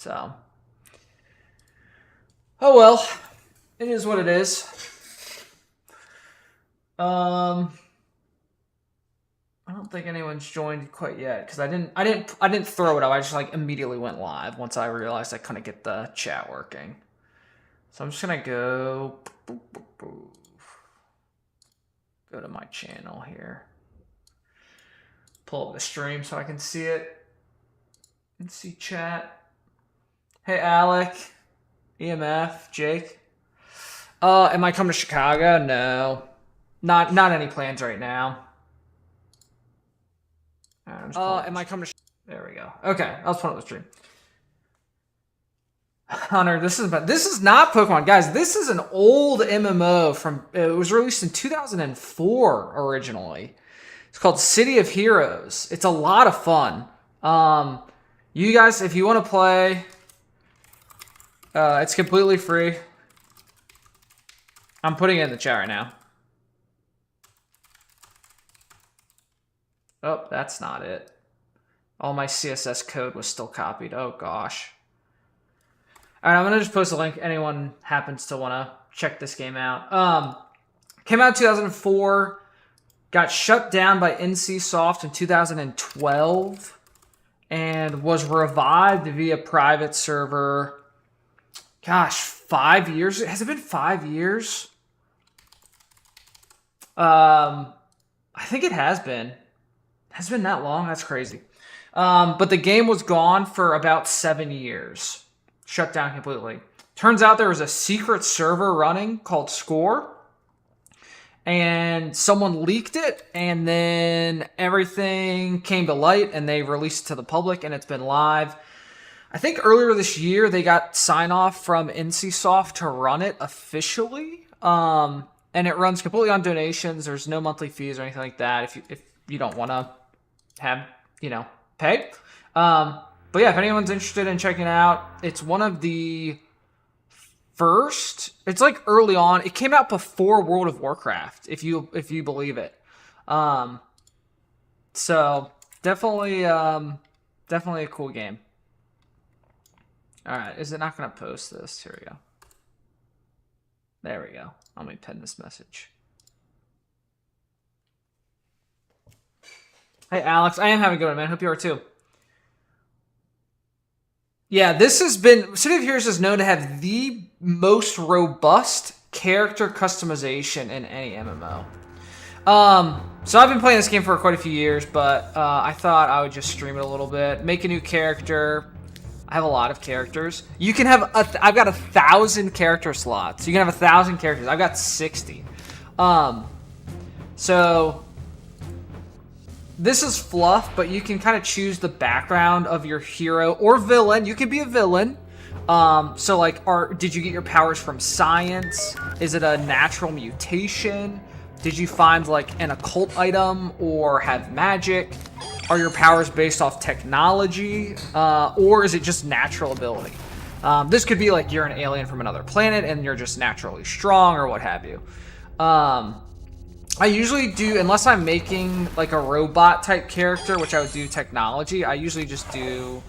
So, oh well, it is what it is. I don't think anyone's joined quite yet because I didn't throw it up. I just like immediately went live once I realized I couldn't get the chat working. So I'm just gonna go to my channel here, pull up the stream so I can see it and see chat. Hey Alec, EMF, Jake. Am I coming to Chicago? No, not any plans right now. Am I coming to? There we go. Okay, I was pulling up the stream. Hunter, this is not Pokemon, guys. This is an old MMO from. It was released in 2004 originally. It's called City of Heroes. It's a lot of fun. You guys, if you want to play, it's completely free. I'm putting it in the chat right now. Oh, that's not it. All my CSS code was still copied. Oh, gosh. All right, I'm going to just post a link. Anyone happens to want to check this game out. Came out in 2004. Got shut down by NCSoft in 2012. And was revived via private server. Gosh, 5 years? Has it been 5 years? I think it has been. Has it been that long? That's crazy. But the game was gone for about 7 years. Shut down completely. Turns out there was a secret server running called Score. And someone leaked it. And then everything came to light. And they released it to the public. And it's been live. I think earlier this year they got sign-off from NCSoft to run it officially. And it runs completely on donations. There's no monthly fees or anything like that if you don't want to have, pay. But yeah, if anyone's interested in checking it out, it's one of the first. It's like early on. It came out before World of Warcraft, if you believe it. So definitely a cool game. All right, is it not going to post this? Here we go. There we go. Let me pin this message. Hey, Alex. I am having a good one, man. Hope you are too. Yeah, this has been... City of Heroes is known to have the most robust character customization in any MMO. So I've been playing this game for quite a few years, but I thought I would just stream it a little bit. Make a new character. I have a lot of characters. You can have... I've got 1,000 character slots. You can have 1,000 characters. I've got 60. So... This is fluff, but you can kind of choose the background of your hero or villain. You can be a villain. So like, did you get your powers from science? Is it a natural mutation? Did you find like an occult item or have magic? Are your powers based off technology? Or is it just natural ability? This could be like you're an alien from another planet and you're just naturally strong or what have you. I usually do, unless I'm making like a robot type character, which I would do technology, I usually just do,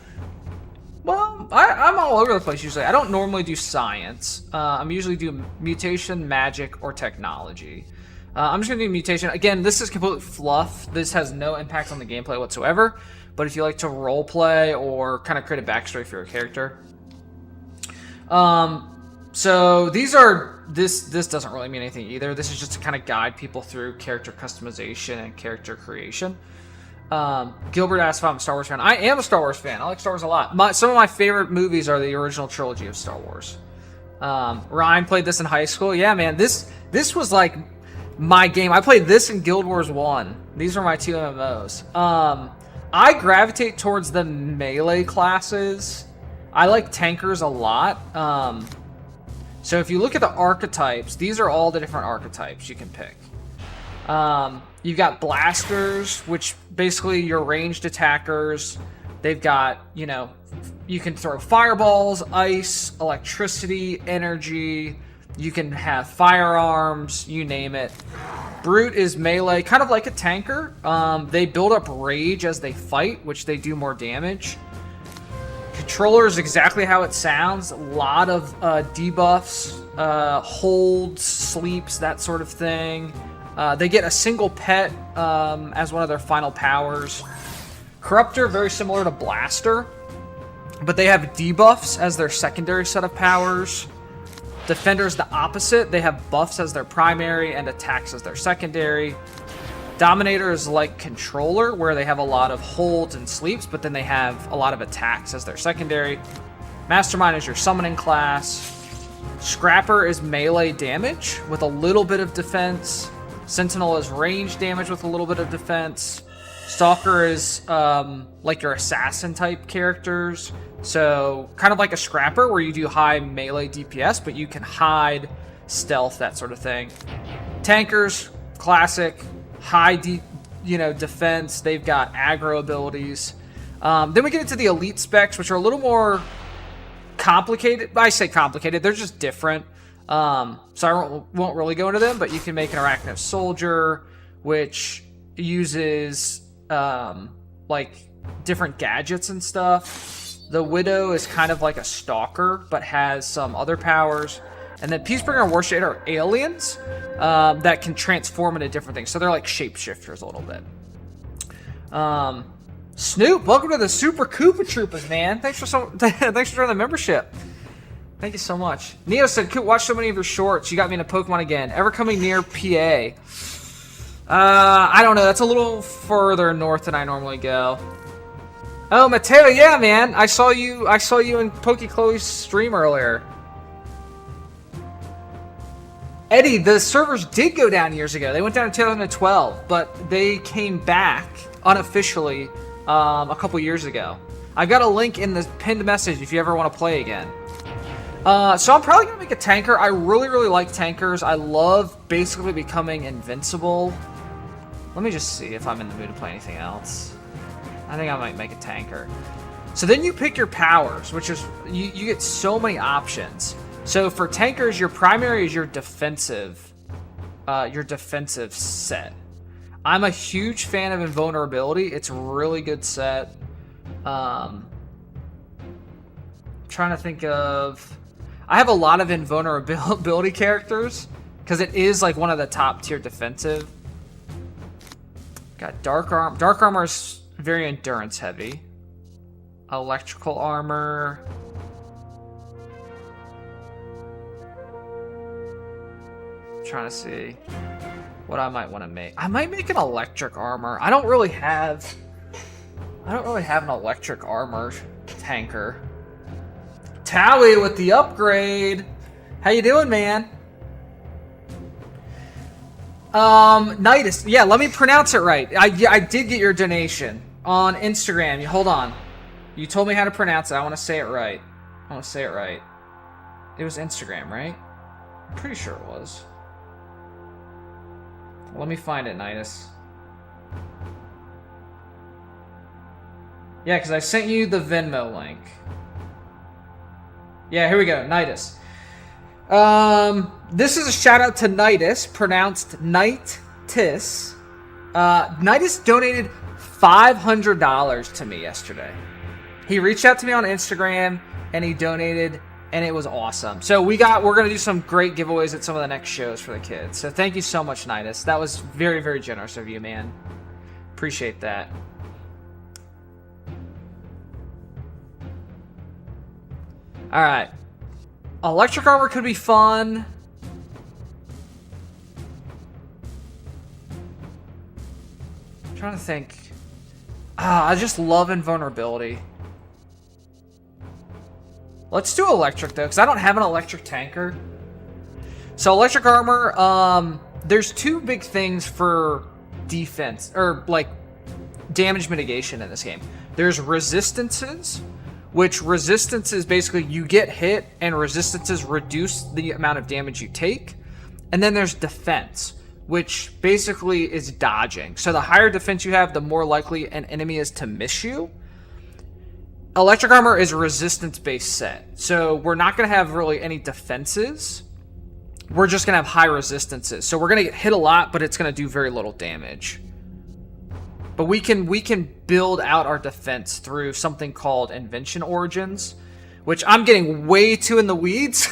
well, I'm all over the place usually. I don't normally do science. I'm usually do mutation, magic, or technology. I'm just going to do mutation. Again, this is completely fluff. This has no impact on the gameplay whatsoever. But if you like to role play or kind of create a backstory for your character. So these are... This doesn't really mean anything either. This is just to kind of guide people through character customization and character creation. Gilbert asked if I'm a Star Wars fan. I am a Star Wars fan. I like Star Wars a lot. Some of my favorite movies are the original trilogy of Star Wars. Ryan played this in high school. Yeah, man. This was like my game. I played this in Guild Wars 1. These are my two MMOs. I gravitate towards the melee classes. I like tankers a lot. So if you look at the archetypes, these are all the different archetypes you can pick. You've got blasters, which basically your ranged attackers. They've got, you can throw fireballs, ice, electricity, energy. You can have firearms, you name it. Brute is melee, kind of like a tanker. They build up rage as they fight, which they do more damage. controller is exactly how it sounds. A lot of debuffs, holds, sleeps, that sort of thing. They get a single pet as one of their final powers. Corruptor, very similar to Blaster, but they have debuffs as their secondary set of powers. Defender is the opposite. They have buffs as their primary and attacks as their secondary. Dominator is like Controller, where they have a lot of holds and sleeps, but then they have a lot of attacks as their secondary. Mastermind is your summoning class. Scrapper is melee damage with a little bit of defense. Sentinel is range damage with a little bit of defense. Stalker is like your assassin type characters. So kind of like a Scrapper, where you do high melee DPS, but you can hide, stealth, that sort of thing. Tankers, classic, high defense. They've got aggro abilities. Then we get into the elite specs, which are a little more complicated. I say complicated, they're just different. So I won't really go into them, but you can make an Arachnid Soldier, which uses like different gadgets and stuff. The Widow is kind of like a Stalker, but has some other powers. And then Peacebringer and Warshade are aliens that can transform into different things. So they're like shapeshifters a little bit. Snoop, welcome to the Super Koopa Troopas, man. Thanks for joining the membership. Thank you so much. Neo said, Coop, watch so many of your shorts. You got me into Pokemon again. Ever coming near PA? I don't know. That's a little further north than I normally go. Oh, Mateo, yeah, man. I saw you in Chloe's stream earlier. Eddie, the servers did go down years ago. They went down in 2012, but they came back unofficially a couple years ago. I've got a link in the pinned message if you ever want to play again. So I'm probably going to make a tanker. I really, really like tankers. I love basically becoming invincible. Let me just see if I'm in the mood to play anything else. I think I might make a tanker. So then you pick your powers, which is, you get so many options. So for tankers, your primary is your defensive set. I'm a huge fan of Invulnerability. It's a really good set. Trying to think of... I have a lot of Invulnerability characters, because it is like one of the top tier defensive. Got Dark Armor. Dark Armor is very endurance heavy. Electrical Armor. Trying to see what I might want to make. I might make an Electric Armor. I don't really have an Electric Armor tanker. Towie with the upgrade. How you doing, man? Nidus. Yeah, let me pronounce it right. I did get your donation on Instagram. Hold on. You told me how to pronounce it. I want to say it right. It was Instagram, right? I'm pretty sure it was. Let me find it, Nidus. Yeah, because I sent you the Venmo link. Yeah, here we go, Nidus. This is a shout out to Nidus, pronounced Night-tis. Nidus donated $500 to me yesterday. He reached out to me on Instagram and he donated, and it was awesome. So we're gonna do some great giveaways at some of the next shows for the kids. So thank you so much, Nidus. That was very, very generous of you, man. Appreciate that. All right. Electric Armor could be fun. I'm trying to think. I just love Invulnerability. Let's do Electric, though, because I don't have an Electric tanker. So Electric Armor, there's two big things for defense, or like damage mitigation in this game. There's resistances, which resistance is basically you get hit and resistances reduce the amount of damage you take. And then there's defense, which basically is dodging. So the higher defense you have, the more likely an enemy is to miss you. Electric Armor is a resistance-based set. So we're not going to have really any defenses. We're just going to have high resistances. So we're going to get hit a lot, but it's going to do very little damage. But we can build out our defense through something called invention origins, which I'm getting way too in the weeds.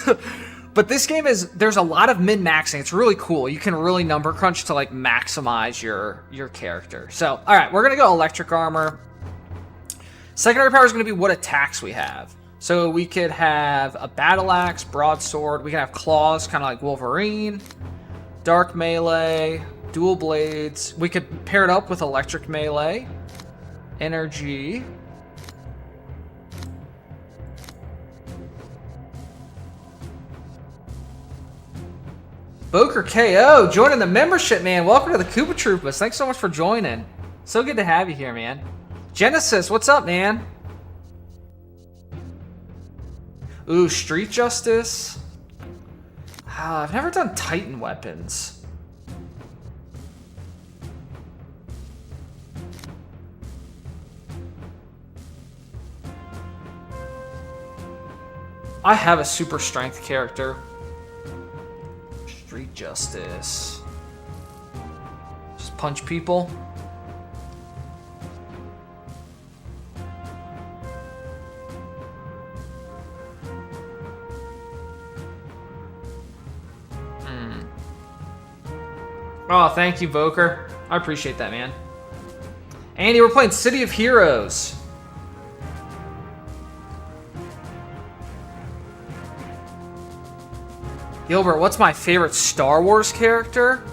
But this game there's a lot of min-maxing. It's really cool. You can really number crunch to like maximize your character. So, all right, we're gonna go electric armor. Secondary power is gonna be what attacks we have. So we could have a battle axe, broadsword. We can have claws, kind of like Wolverine. Dark melee, dual blades. We could pair it up with electric melee. Energy. Boker KO, joining the membership, man. Welcome to the Koopa Troopers. Thanks so much for joining. So good to have you here, man. Genesis, what's up, man? Ooh, Street Justice. I've never done Titan weapons. I have a super strength character. Street Justice. Just punch people. Oh, thank you, Voker. I appreciate that, man. Andy, we're playing City of Heroes. Gilbert, what's my favorite Star Wars character?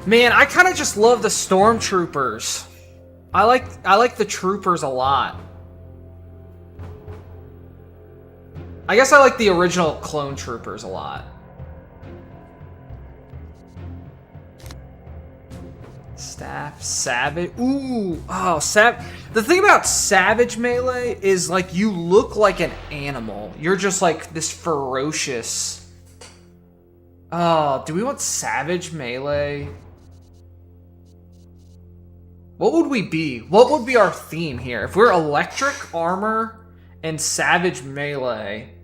Man, I kind of just love the Stormtroopers. I like the troopers a lot. I guess I like the original clone troopers a lot. Staff, Savage. Ooh, oh, the thing about Savage melee is like you look like an animal. You're just like this ferocious. Oh, do we want Savage melee? What would we be? What would be our theme here? If we're electric armor and Savage melee,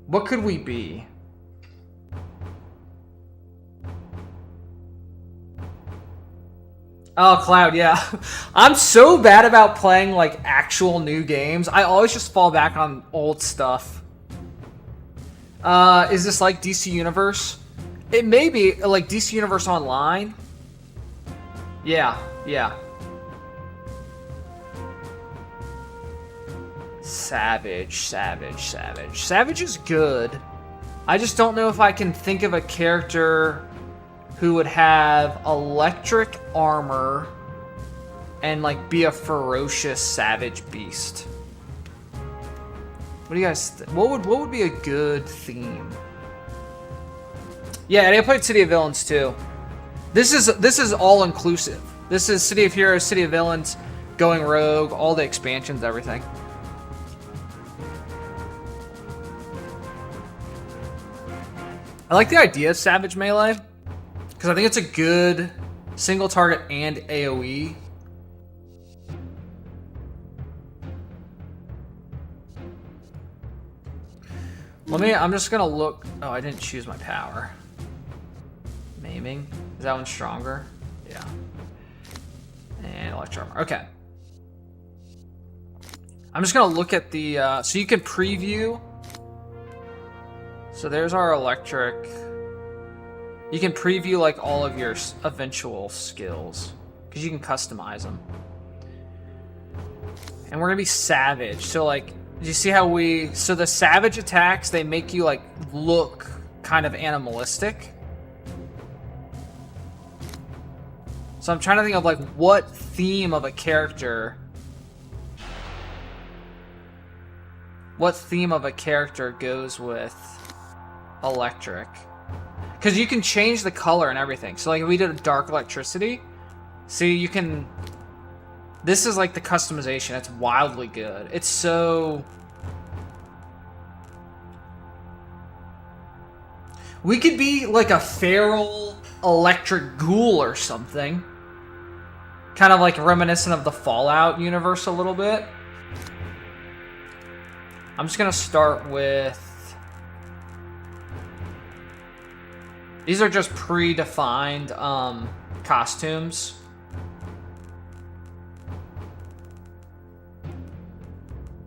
what could we be? Oh, Cloud, yeah. I'm so bad about playing, like, actual new games. I always just fall back on old stuff. Is this like DC Universe? It may be, like, DC Universe Online. Yeah, yeah. Savage. Savage is good. I just don't know if I can think of a character who would have electric armor and like be a ferocious savage beast. What do you guys what would be a good theme? Yeah, and I played City of Villains too. This is all inclusive. This is City of Heroes, City of Villains, Going Rogue, all the expansions, everything. I like the idea of Savage Melee, because I think it's a good single target and AoE. I'm just gonna look. Oh, I didn't choose my power. Maiming. Is that one stronger? Yeah. And electro armor. Okay. I'm just gonna look at the, so you can preview. So there's our electric. You can preview like all of your eventual skills, because you can customize them. And we're gonna be savage. So like, do you see how so the savage attacks, they make you like look kind of animalistic. So I'm trying to think of like what theme of a character. What theme of a character goes with electric? Because you can change the color and everything. So like if we did a dark electricity, see, you can. This is like the customization. It's wildly good. It's so. We could be like a feral electric ghoul or something. Kind of like reminiscent of the Fallout universe a little bit. I'm just gonna start with. These are just predefined costumes.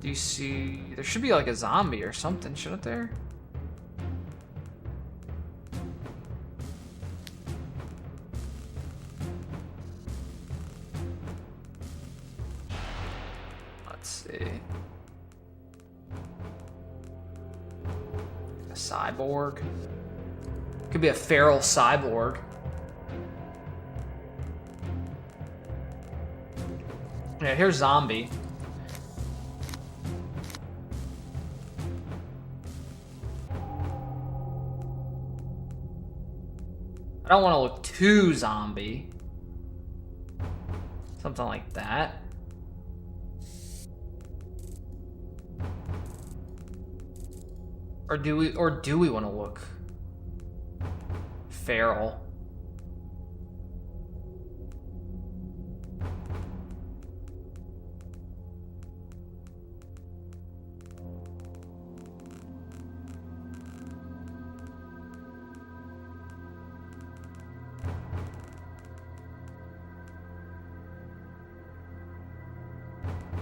NPC. There should be like a zombie or something, shouldn't there? Let's see. A cyborg. Could be a feral cyborg. Yeah, here's zombie. I don't want to look too zombie. Something like that. Or do we want to look feral?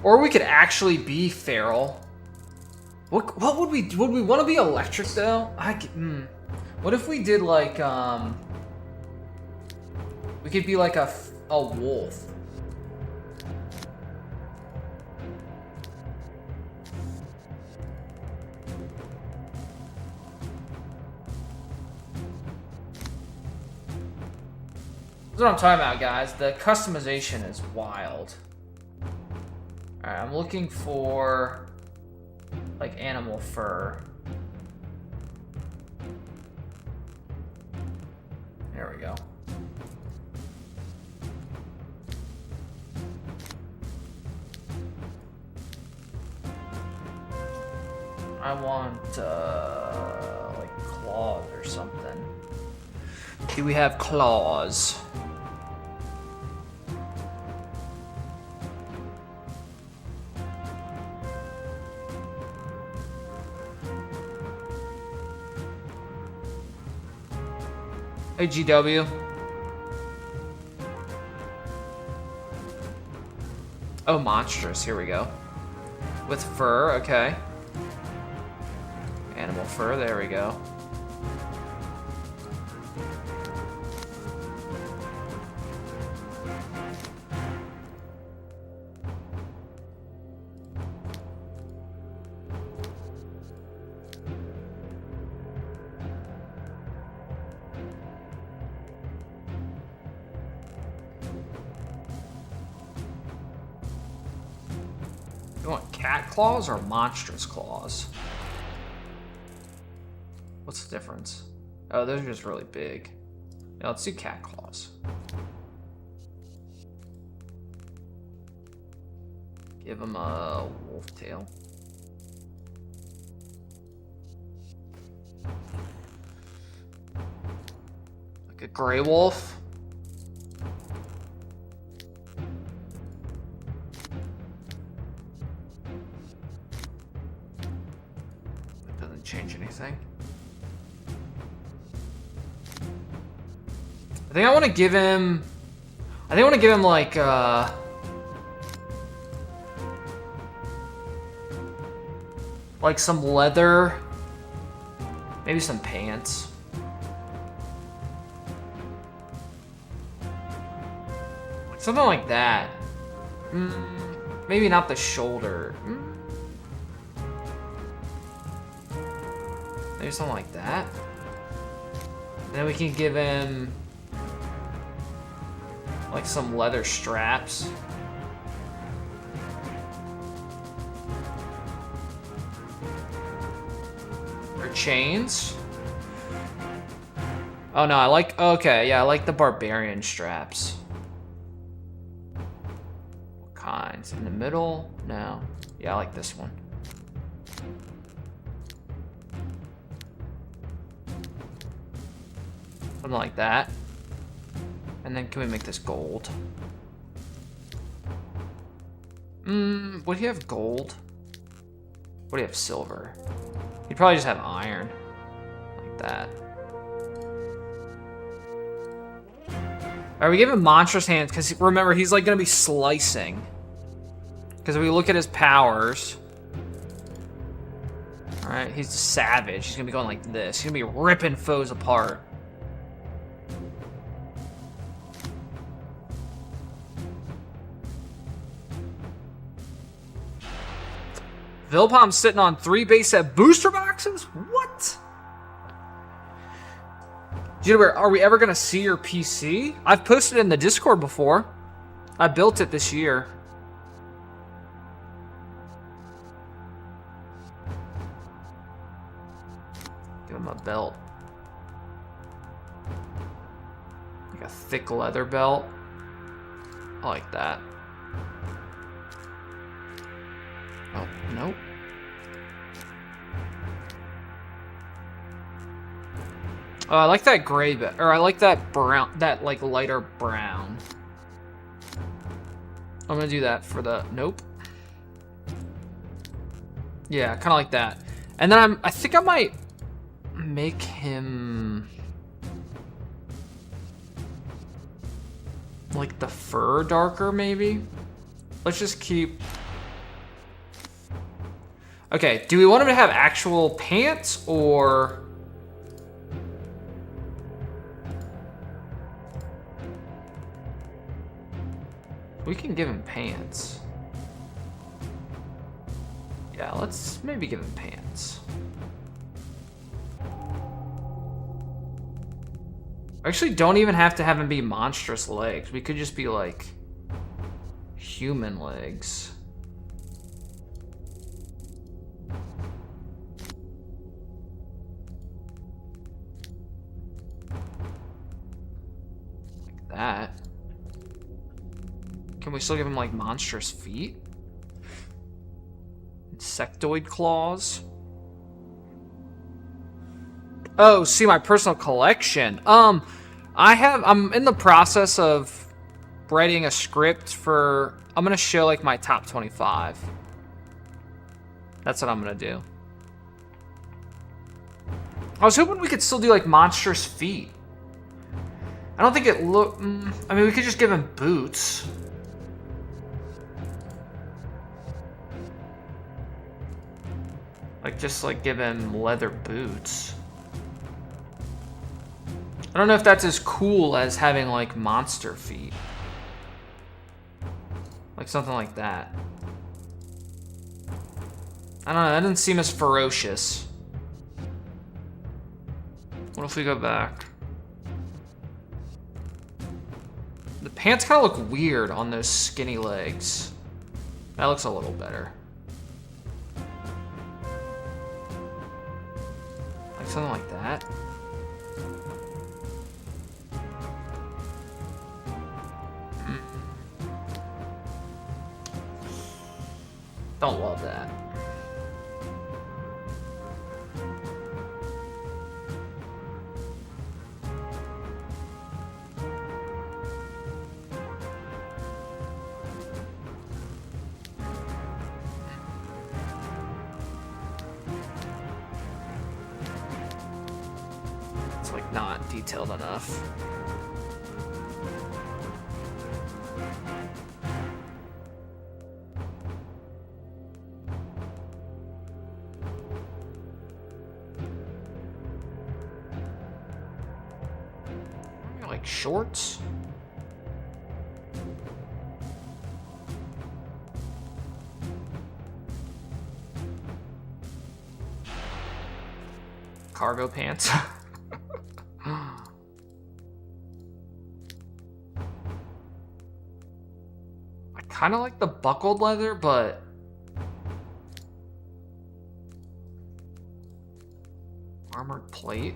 Or we could actually be feral. What would we want to be electric though? What if we did like we could be like a wolf. That's what I'm talking about, guys. The customization is wild. Alright, I'm looking for like animal fur. There we go. I want like claws or something. Do we have claws? Hey, GW. Oh, monstrous. Here we go. With fur, okay. Animal fur, there we go. You want cat claws or monstrous claws? What's the difference? Oh, those are just really big. Yeah, let's do cat claws. Give him a wolf tail. Like a gray wolf. Change anything. I think I want to give him like some leather, maybe some pants. Something like that. Maybe not the shoulder. Maybe something like that. And then we can give him like some leather straps. Or chains. Oh no, I like the barbarian straps. What kinds? In the middle? No. Yeah, I like this one. Something like that. And then can we make this gold? Would he have gold? Would he have silver? He'd probably just have iron. Like that. Alright, we give him monstrous hands, because remember, he's like gonna be slicing. Because if we look at his powers, Alright, he's savage. He's gonna be going like this. He's gonna be ripping foes apart. Vilpom's sitting on 3 base set booster boxes? What? Are we ever gonna see your PC? I've posted it in the Discord before. I built it this year. Give him a belt. Like a thick leather belt. I like that. Oh, nope. Oh, I like that gray bit, or I like that brown, that like lighter brown. I'm gonna do that for the, nope. Yeah, kind of like that. And then I think I might make him like the fur darker, maybe. Let's just keep. Okay, do we want him to have actual pants or? We can give him pants. Yeah, let's maybe give him pants. Actually, don't even have to have him be monstrous legs. We could just be like human legs. Like that. Can we still give him like monstrous feet? Insectoid claws. Oh, see my personal collection. I'm in the process of writing a script for, I'm gonna show like my top 25. That's what I'm gonna do. I was hoping we could still do like monstrous feet. I don't think it look, I mean, we could just give him boots. Like, just like give him leather boots. I don't know if that's as cool as having like monster feet. Like something like that. I don't know, that didn't seem as ferocious. What if we go back? The pants kind of look weird on those skinny legs. That looks a little better. Like something like that. Don't love that. It's like not detailed enough. Like shorts. Cargo pants. I kind of like the buckled leather, but armored plate.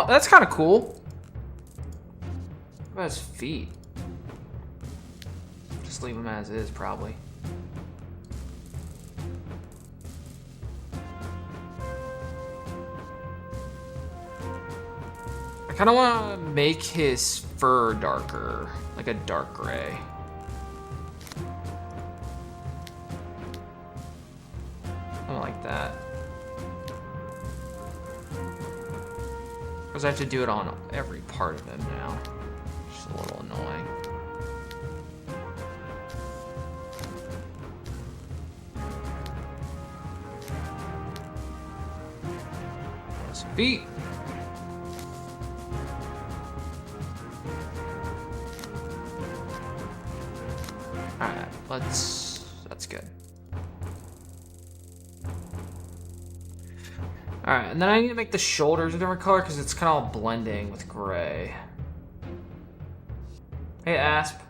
That's kind of cool. What about his feet? Just leave him as is, probably. I kind of want to make his fur darker, like a dark gray. Something like that. Because I have to do it on every part of him now. Just Some feet. Alright, that's good. Alright, and then I need to make the shoulders a different color because it's kind of all blending with gray. Hey, Asp.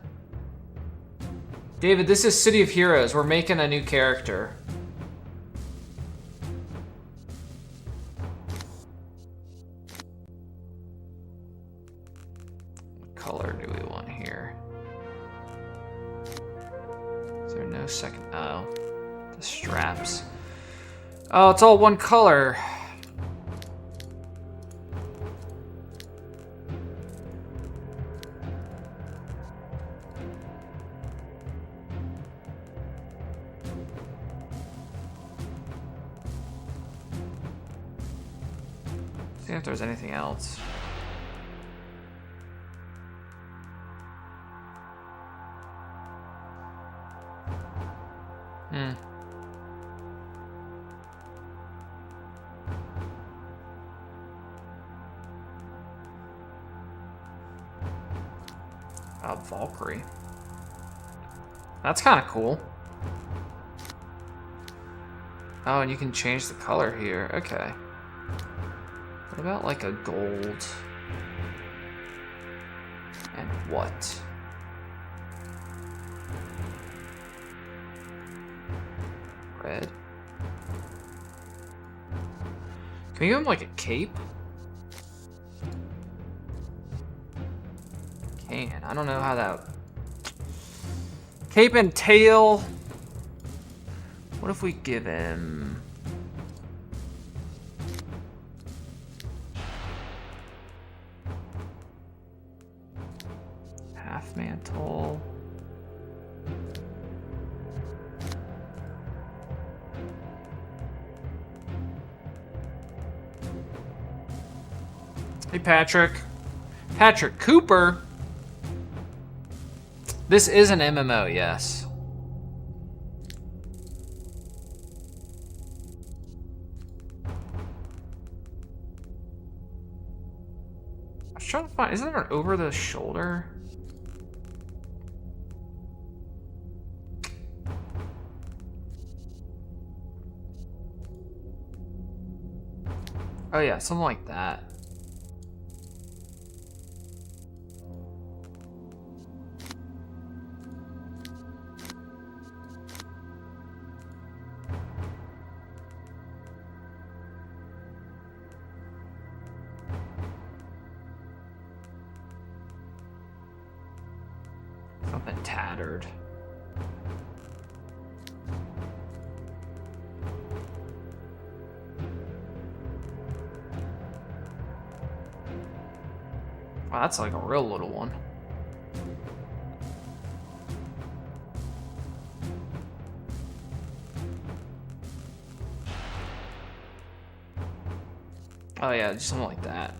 David, this is City of Heroes. We're making a new character. What color do we want here? Is there no second? Oh, the straps. Oh, it's all one color. See if there's anything else. Valkyrie. That's kind of cool. Oh, and you can change the color here. Okay. What about like a gold? And what? Red. Can we give him like a cape? Can. I don't know how that... Cape and tail. What if we give him... half mantle. Hey, Patrick. Patrick Cooper. This is an MMO, yes. I was trying to find, isn't there an over the shoulder? Oh yeah, something like that. Something tattered. Wow, that's like a real little one. Oh yeah, just something like that.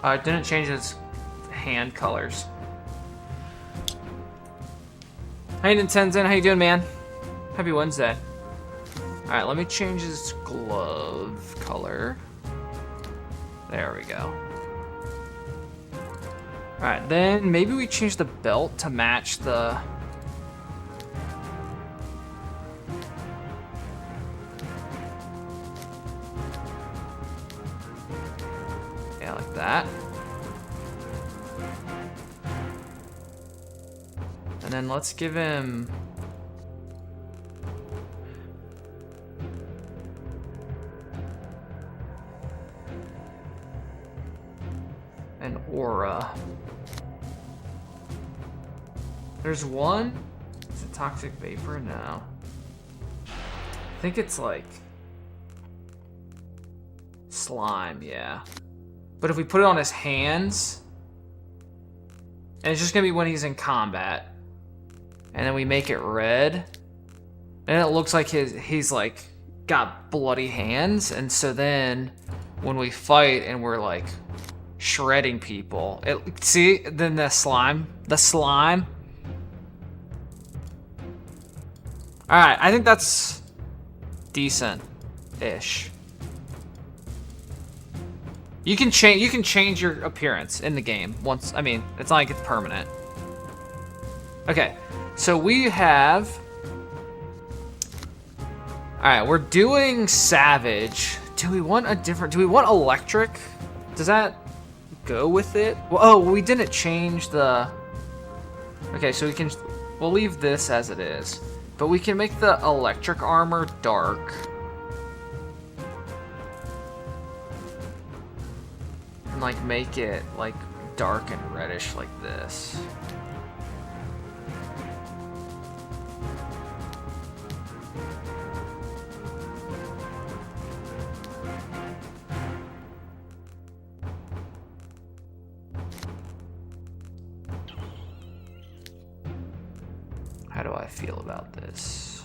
It didn't change its hand colors. Hey Nintenzen, how you doing, man? Happy Wednesday. Alright, let me change his glove color. There we go. Alright, then maybe we change the belt to match the... yeah, like that. And then let's give him... an aura. There's one. Is it toxic vapor? No. I think it's like slime, yeah. But if we put it on his hands, And it's just gonna be when he's in combat. And then we make it red. And it looks like he's like got bloody hands. And so then when we fight and we're like shredding people, see, then the slime. All right, I think that's decent-ish. You can change your appearance in the game once. I mean, it's not like it's permanent. Okay, so we have. All right, we're doing savage. Do we want a different? Do we want electric? Does that go with it? Well, oh, we didn't change the. Okay, so we'll leave this as it is, but we can make the electric armor dark. And like make it like dark and reddish like this. How do I feel about this?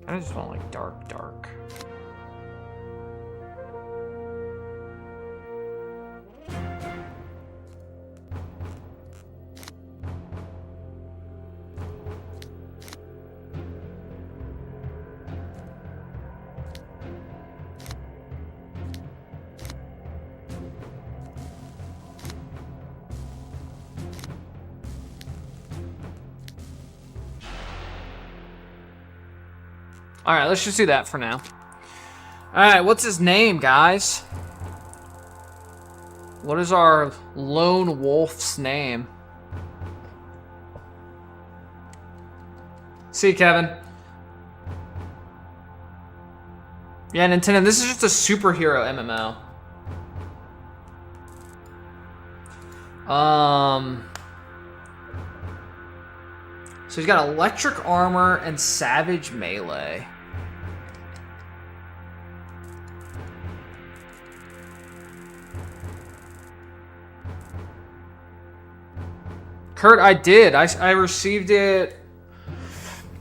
I just want like dark. All right, let's just do that for now. All right, what's his name, guys? What is our lone wolf's name? See you, Kevin. Yeah, Nintendo, this is just a superhero MMO. So he's got electric armor and savage melee. Kurt, I did. I received it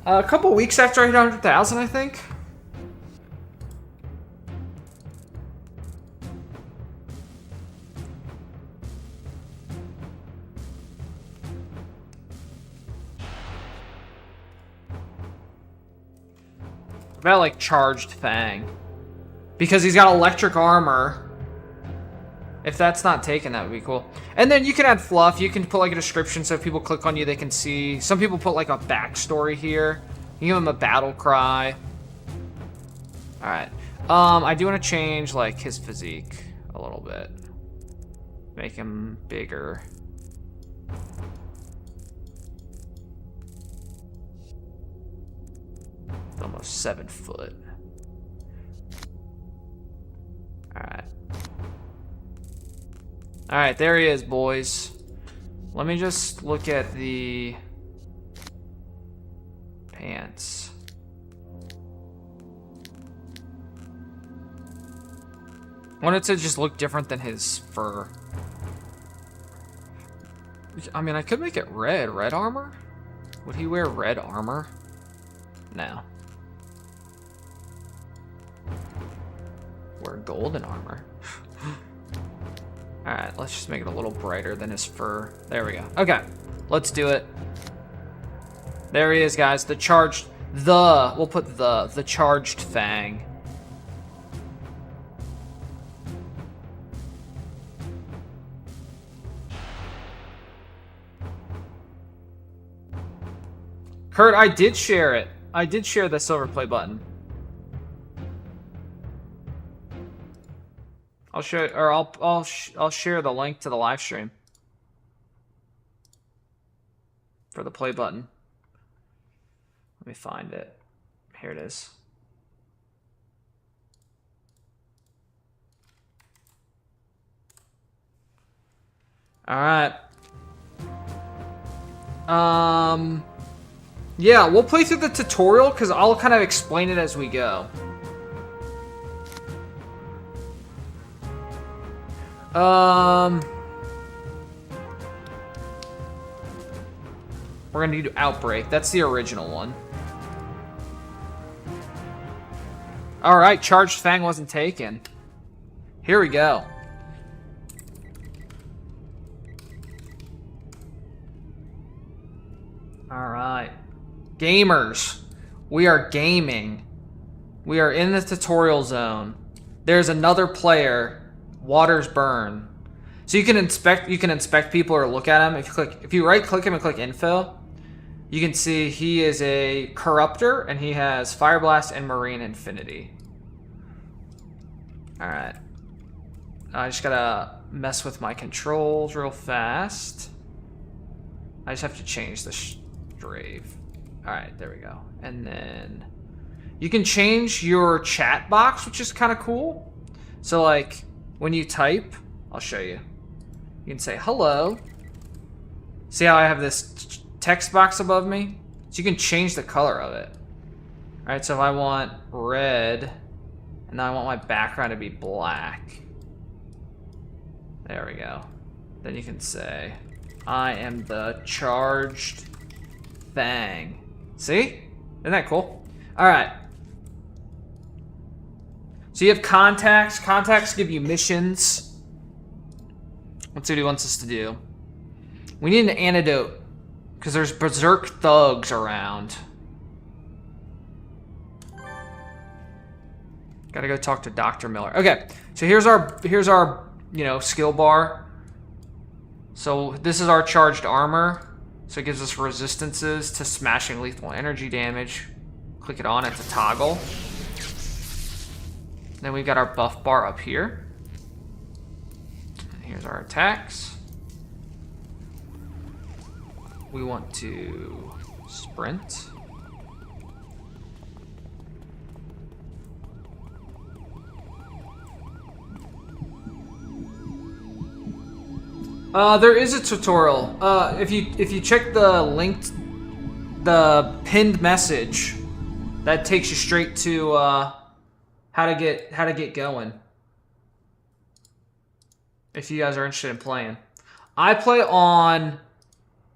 a couple weeks after I hit 100,000, I think. About like charged Fang. Because he's got electric armor. If that's not taken, that would be cool. And then you can add fluff. You can put like a description so if people click on you, they can see. Some people put like a backstory here. You give them a battle cry. Alright. I do want to change like his physique a little bit. Make him bigger. Almost 7 foot. Alright. Alright, there he is, boys. Let me just look at the pants. I want it to just look different than his fur. I mean, I could make it red. Red armor? Would he wear red armor? No. Wear golden armor. Alright, let's just make it a little brighter than his fur. There we go. Okay, let's do it. There he is, guys. The charged... We'll put the charged Fang. Kurt, I did share it. I did share the silver play button. I'll show, or I'll share the link to the live stream for the play button. Let me find it. Here it is. All right. Yeah, we'll play through the tutorial because I'll kind of explain it as we go. We're gonna do Outbreak. That's the original one. Alright, Charged Fang wasn't taken. Here we go. Alright. Gamers. We are gaming. We are in the tutorial zone. There's another player. Waters Burn. So you can inspect people or look at them. If you right click him and click info, you can see he is a corruptor and he has Fire Blast and Marine Infinity. Alright. I just gotta mess with my controls real fast. I just have to change the strave. Alright, there we go. And then you can change your chat box, which is kind of cool. So like when you type, I'll show you. You can say hello. See how I have this text box above me? So you can change the color of it. Alright, so if I want red, and then I want my background to be black. There we go. Then you can say, I am the Charged Fang. See? Isn't that cool? Alright. So you have contacts. Contacts give you missions. Let's see what he wants us to do. We need an antidote, because there's berserk thugs around. Gotta go talk to Dr. Miller. Okay, so here's our skill bar. So this is our charged armor. So it gives us resistances to smashing lethal energy damage. Click it on, it's a toggle. Then we've got our buff bar up here. And here's our attacks. We want to sprint. There is a tutorial. If you check the pinned message, that takes you straight to how to get going. If you guys are interested in playing, I play on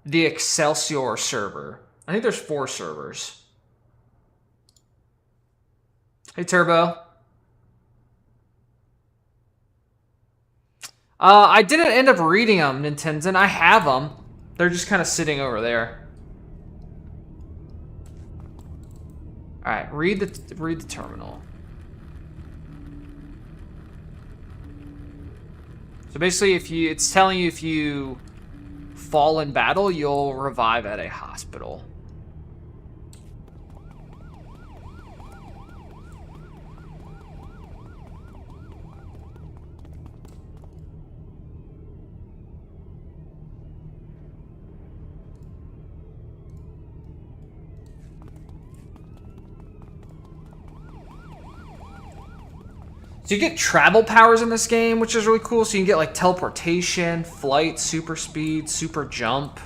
the Excelsior server. I think there's 4 servers. Hey Turbo. I didn't end up reading them, Nintenzen. I have them. They're just kind of sitting over there. All right, read the terminal. So basically, it's telling you if you fall in battle, you'll revive at a hospital. So you get travel powers in this game, which is really cool. So you can get like teleportation, flight, super speed, super jump.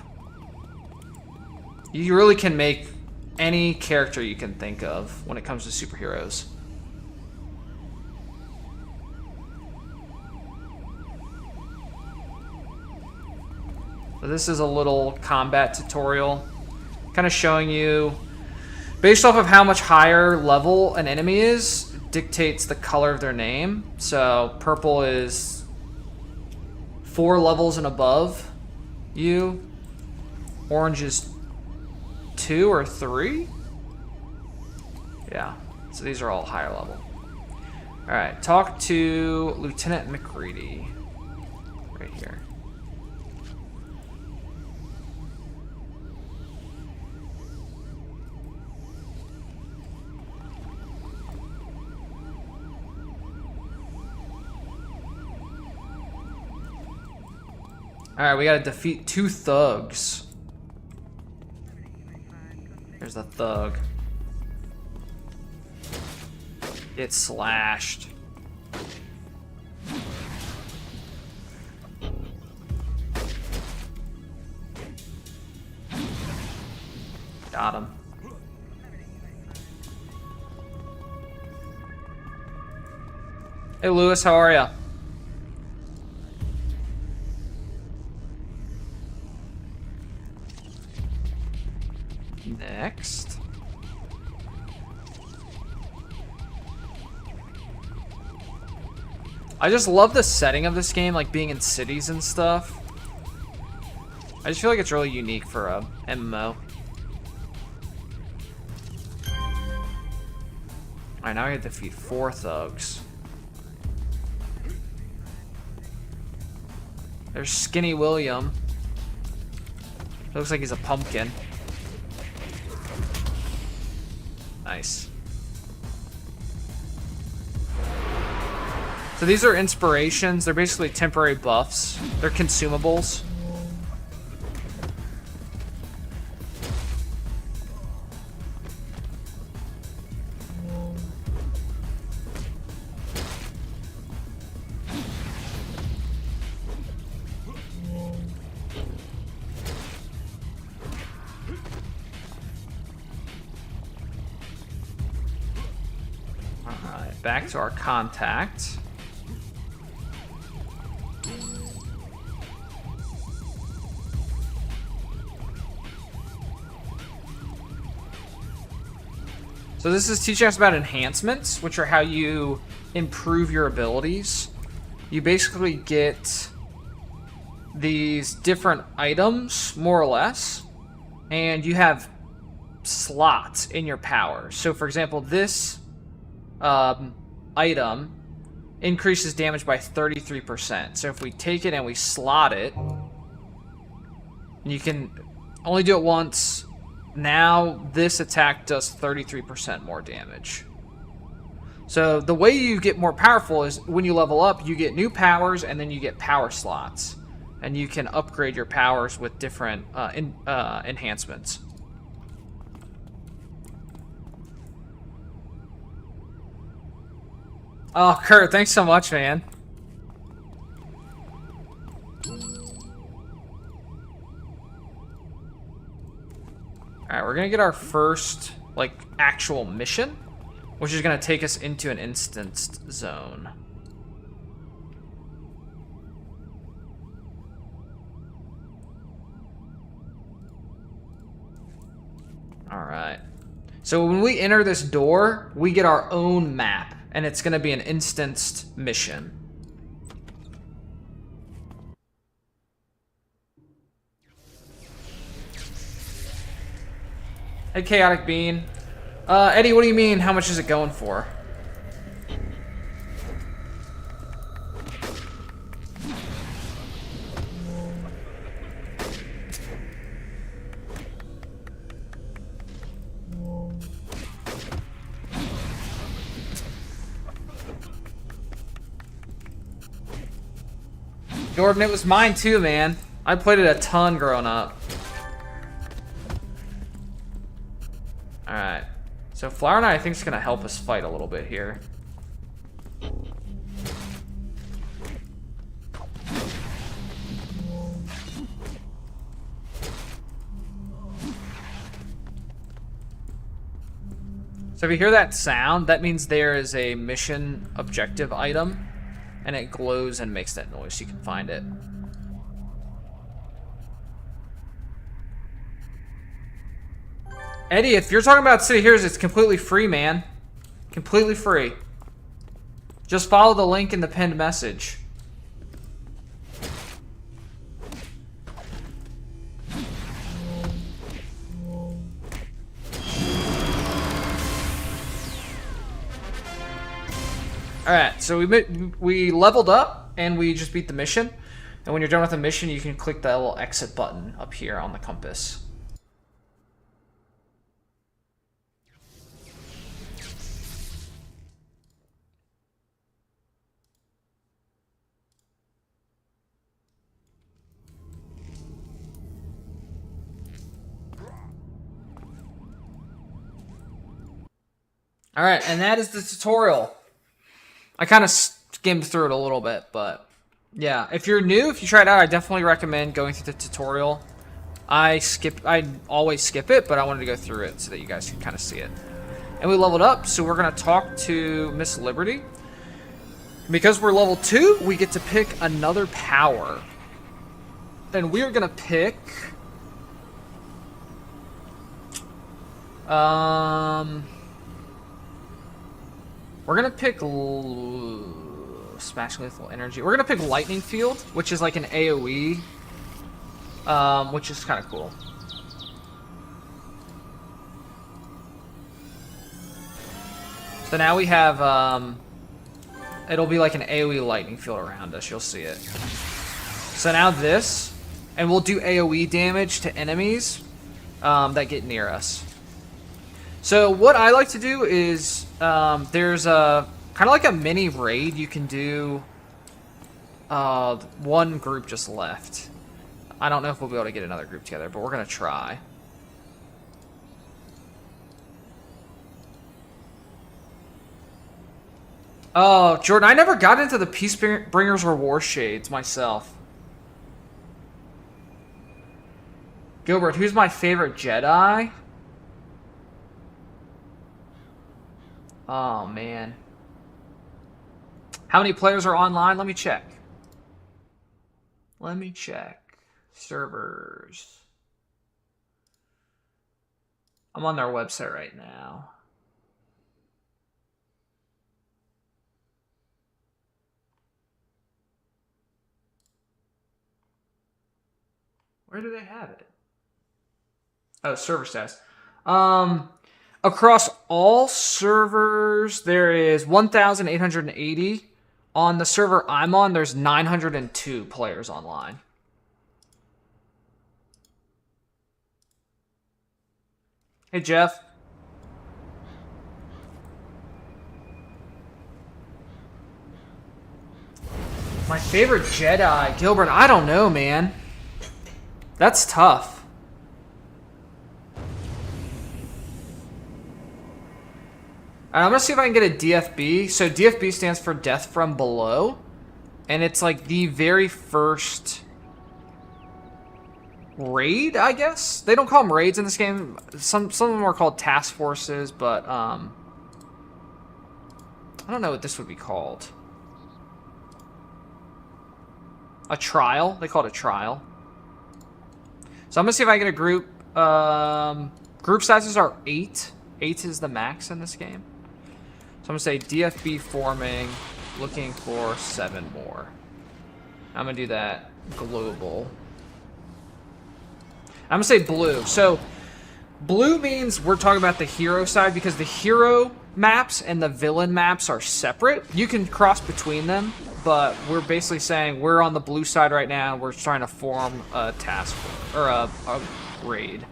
You really can make any character you can think of when it comes to superheroes. So this is a little combat tutorial, kind of showing you, based off of how much higher level an enemy is, dictates the color of their name. So purple is 4 levels and above you. Orange is 2 or 3. Yeah, so these are all higher level. All right, talk to Lieutenant McCready right here. Alright, we gotta defeat 2 thugs. Here's the thug. Get slashed. Got him. Hey, Lewis, how are ya? Next. I just love the setting of this game, like being in cities and stuff. I just feel like it's really unique for a MMO. Alright, now we have to defeat 4 thugs. There's Skinny William. Looks like he's a pumpkin. Nice. So these are inspirations. They're basically temporary buffs. They're consumables. Alright, back to our contact. So this is teaching us about enhancements, which are how you improve your abilities. You basically get these different items, more or less, and you have slots in your powers. So for example, this item increases damage by 33%. So if we take it and we slot it, you can only do it once. Now this attack does 33% more damage. So the way you get more powerful is when you level up, you get new powers and then you get power slots. And you can upgrade your powers with different enhancements. Oh, Kurt, thanks so much, man. Alright, we're gonna get our first, like, actual mission, which is gonna take us into an instanced zone. Alright. So when we enter this door, we get our own map, and it's gonna be an instanced mission. Hey, Chaotic Bean. Eddie, what do you mean? How much is it going for? Jordan, it was mine too, man. I played it a ton growing up. Alright. So Flower Knight I think is going to help us fight a little bit here. So if you hear that sound, that means there is a mission objective item, and it glows and makes that noise so you can find it. Eddie, if you're talking about City Heroes, it's completely free, man. Completely free. Just follow the link in the pinned message. Alright, so we leveled up, and we just beat the mission. And when you're done with the mission, you can click that little exit button up here on the compass. Alright, and that is the tutorial. I kind of skimmed through it a little bit, but yeah. If you're new, if you try it out, I definitely recommend going through the tutorial. I always skip it, but I wanted to go through it so that you guys could kind of see it. And we leveled up, so we're gonna talk to Miss Liberty. Because we're level 2, we get to pick another power. And we are gonna pick we're gonna pick Smash Lethal Energy. We're gonna pick Lightning Field, which is like an AoE, which is kind of cool. So now we have, it'll be like an AoE lightning field around us. You'll see it. So now this, and we'll do AoE damage to enemies that get near us. So what I like to do is, there's a kind of like a mini raid you can do. One group just left. I don't know if we'll be able to get another group together, but we're gonna try. Oh, Jordan, I never got into the Peacebringers or War Shades myself. Gilbert, who's my favorite Jedi? Oh, man. How many players are online? Let me check. Let me check. Servers. I'm on their website right now. Where do they have it? Oh, server status. Across all servers, there is 1,880. On the server I'm on, there's 902 players online. Hey, Jeff. My favorite Jedi, Gilbert, I don't know, man. That's tough. Alright, I'm gonna see if I can get a DFB. So DFB stands for Death from Below. And it's like the very first raid, I guess? They don't call them raids in this game. Some of them are called task forces, but I don't know what this would be called. A trial? They call it a trial. So I'm gonna see if I can get a group. Group sizes are 8. 8 is the max in this game. So I'm gonna say DFB forming, looking for 7 more. I'm gonna do that global. I'm gonna say blue. So blue means we're talking about the hero side because the hero maps and the villain maps are separate. You can cross between them, but we're basically saying we're on the blue side right now. We're trying to form a task force, or a raid.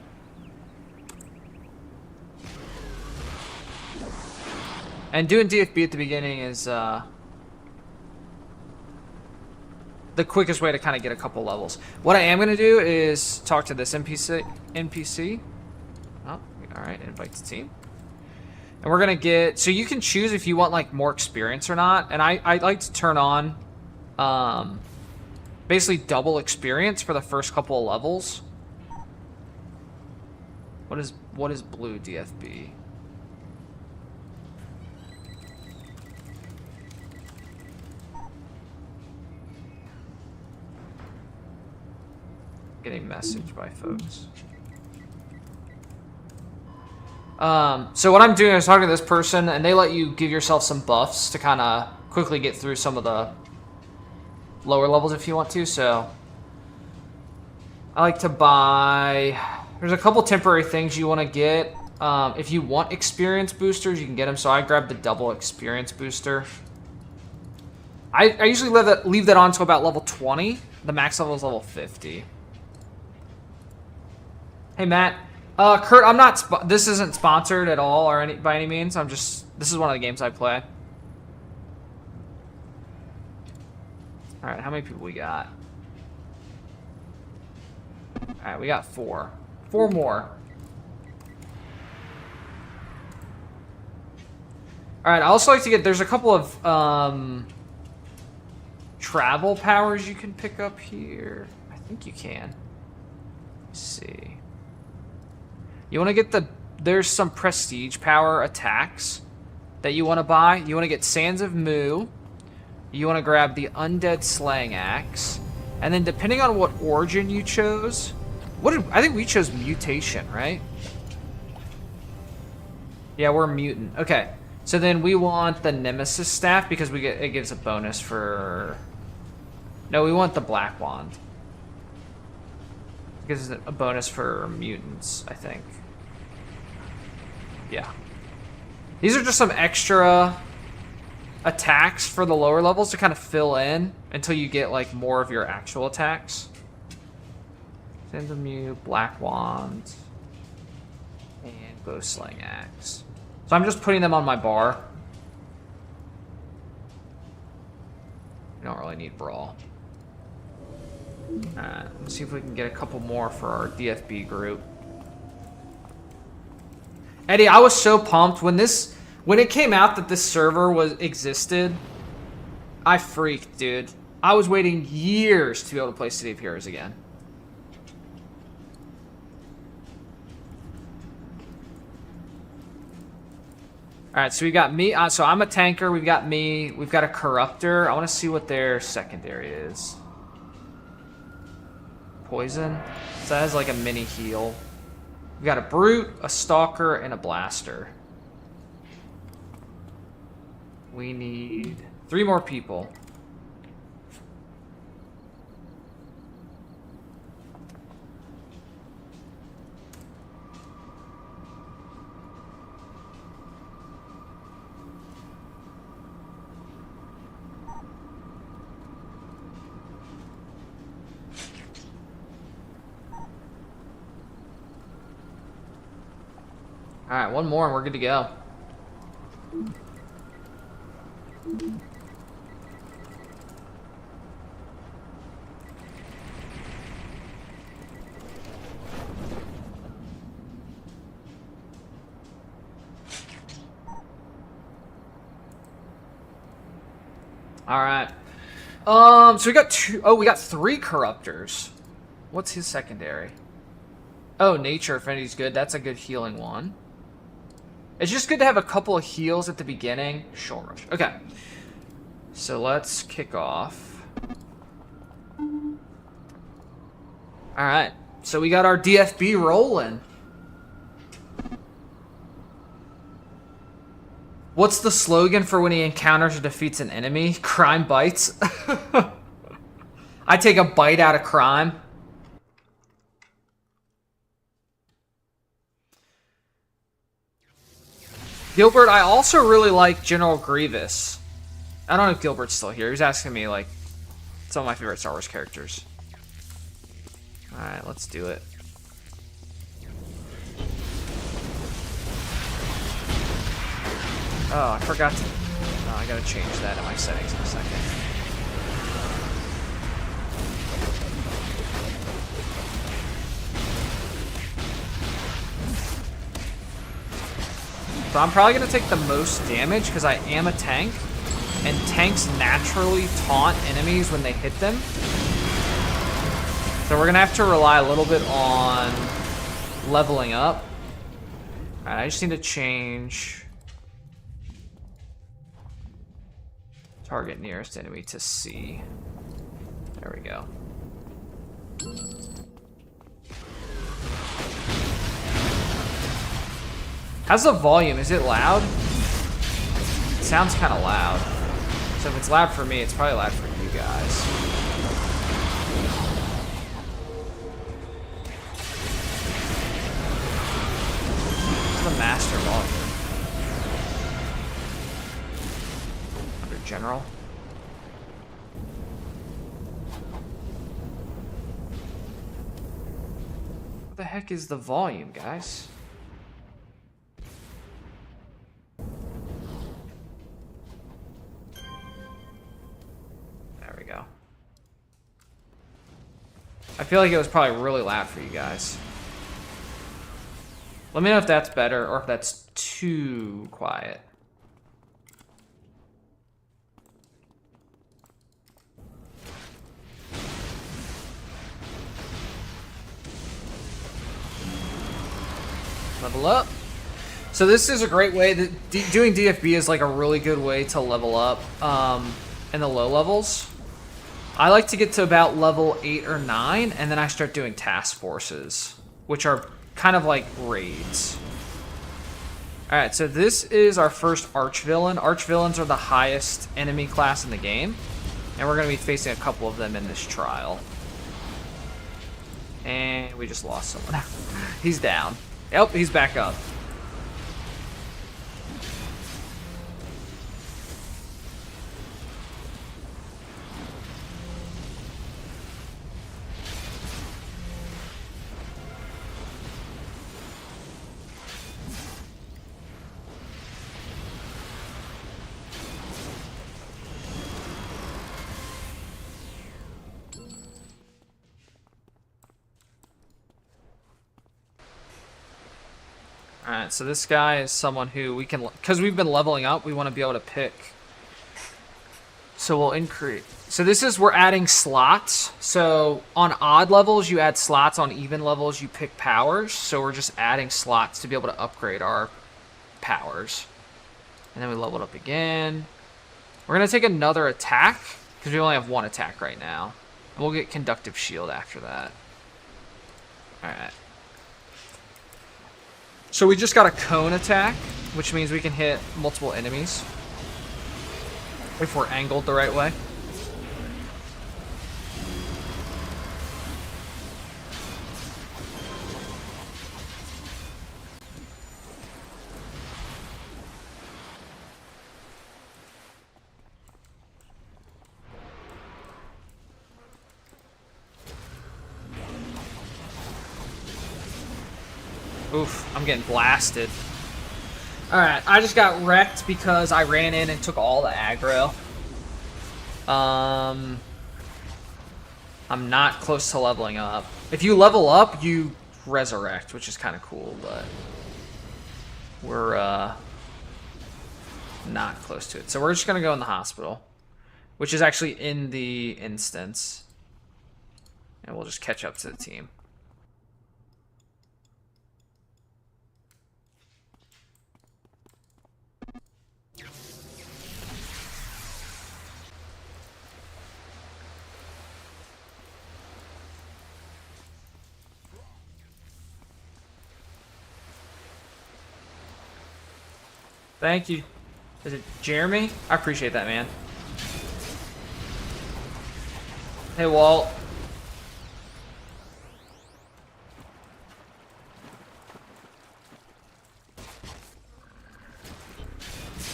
And doing DFB at the beginning is the quickest way to kind of get a couple levels. What I am going to do is talk to this NPC. Oh, all right, invite to team. And we're going to get... So you can choose if you want like more experience or not. And I like to turn on basically double experience for the first couple of levels. What is blue DFB? Getting messaged by folks. So what I'm doing is talking to this person, and they let you give yourself some buffs to kind of quickly get through some of the lower levels if you want to. So I like to buy... There's a couple temporary things you want to get. If you want experience boosters, you can get them. So I grabbed the double experience booster. I usually leave that on to about level 20. The max level is level 50. Hey, Matt. Kurt, I'm not... This isn't sponsored at all or by any means. I'm just... This is one of the games I play. Alright, how many people we got? Alright, we got 4. 4 more. Alright, I also like to get... There's a couple of travel powers you can pick up here. I think you can. Let's see. You want to get the... There's some prestige power attacks that you want to buy. You want to get Sands of Mu. You want to grab the Undead Slaying Axe. And then depending on what origin you chose... I think we chose Mutation, right? Yeah, we're Mutant. Okay. So then we want the Nemesis Staff because it gives a bonus for... No, we want the Black Wand. It gives a bonus for mutants, I think. Yeah. These are just some extra attacks for the lower levels to kind of fill in until you get like more of your actual attacks. Sands of Mu, Black Wand, and Bow Slaying Axe. So I'm just putting them on my bar. We don't really need Brawl. Alright, let's see if we can get a couple more for our DFB group. Eddie, I was so pumped when it came out that this server existed. I freaked, dude. I was waiting years to be able to play City of Heroes again. Alright, so we got me. So I'm a tanker. We've got me. We've got a Corruptor. I want to see what their secondary is. Poison. So that has like a mini heal. We've got a Brute, a Stalker, and a Blaster. We need 3 more people. Alright, one more and we're good to go. Alright. So we got 2... Oh, we got 3 Corruptors. What's his secondary? Oh, Nature Affinity's good. That's a good healing one. It's just good to have a couple of heals at the beginning. Short Rush. Okay. So let's kick off. Alright. So we got our DFB rolling. What's the slogan for when he encounters or defeats an enemy? Crime bites. I take a bite out of crime. Gilbert, I also really like General Grievous. I don't know if Gilbert's still here. He's asking me, like, some of my favorite Star Wars characters. Alright, let's do it. Oh, I forgot to... Oh, I gotta change that in my settings in a second. So I'm probably gonna take the most damage because I am a tank, and tanks naturally taunt enemies when they hit them. So we're gonna have to rely a little bit on leveling up. Alright, I just need to change target nearest enemy to C. There we go. How's the volume? Is it loud? It sounds kind of loud. So if it's loud for me, it's probably loud for you guys. What's the master volume? Under general. What the heck is the volume, guys? I feel like it was probably really loud for you guys. Let me know if that's better or if that's too quiet. Level up. So this is a great way that doing DFB is like a really good way to level up in the low levels. I like to get to about level 8 or 9, and then I start doing task forces, which are kind of like raids. Alright, so this is our first arch-villain. Arch-villains are the highest enemy class in the game, and we're going to be facing a couple of them in this trial. And we just lost someone. He's down. Yep, he's back up. Alright, so this guy is someone who we can, because we've been leveling up, we want to be able to pick. So we'll increase. So this is, we're adding slots. So on odd levels, you add slots. On even levels, you pick powers. So we're just adding slots to be able to upgrade our powers. And then we leveled up again. We're going to take another attack, because we only have one attack right now. And we'll get conductive shield after that. Alright. So we just got a cone attack, which means we can hit multiple enemies if we're angled the right way. Oof, I'm getting blasted. Alright, I just got wrecked because I ran in and took all the aggro. I'm not close to leveling up. If you level up, you resurrect, which is kind of cool, but we're not close to it. So we're just going to go in the hospital, which is actually in the instance. And we'll just catch up to the team. Thank you. Is it Jeremy? I appreciate that, man. Hey, Walt.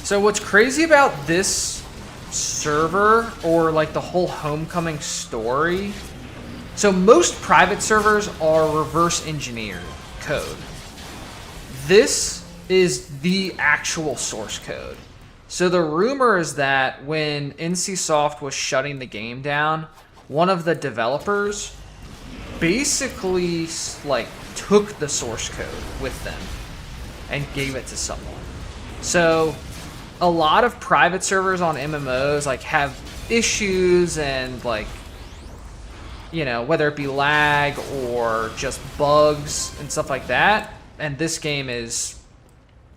So what's crazy about this server, or like the whole Homecoming story, so most private servers are reverse engineered code. This is the actual source code. So the rumor is that when NCSoft was shutting the game down, one of the developers basically like took the source code with them and gave it to someone. So a lot of private servers on MMOs like have issues and like, you know, whether it be lag or just bugs and stuff like that. And this game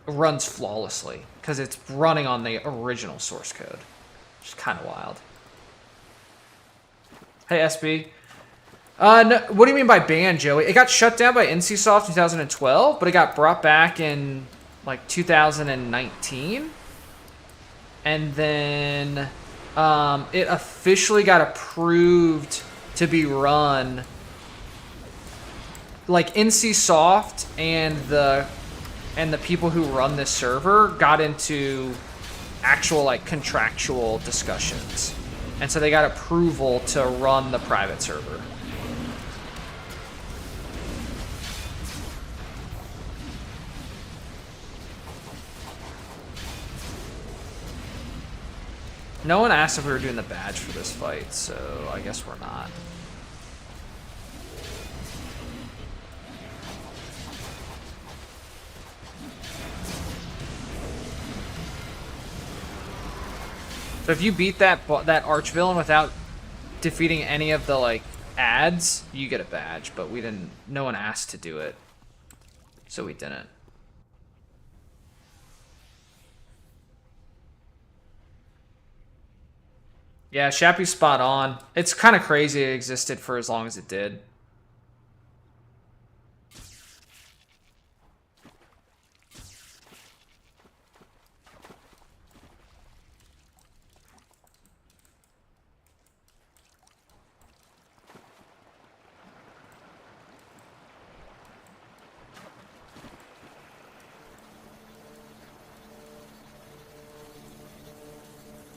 runs flawlessly because it's running on the original source code, which is kind of wild. Hey, SB. No, what do you mean by ban, Joey? It got shut down by NCSoft in 2012, but it got brought back in like 2019. And then it officially got approved to be run. Like NCSoft and the people who run this server got into actual like contractual discussions. And so they got approval to run the private server. No one asked if we were doing the badge for this fight, so I guess we're not. So if you beat that arch villain without defeating any of the like ads, you get a badge. But we didn't. No one asked to do it, so we didn't. Yeah, Shappy's spot on. It's kind of crazy it existed for as long as it did.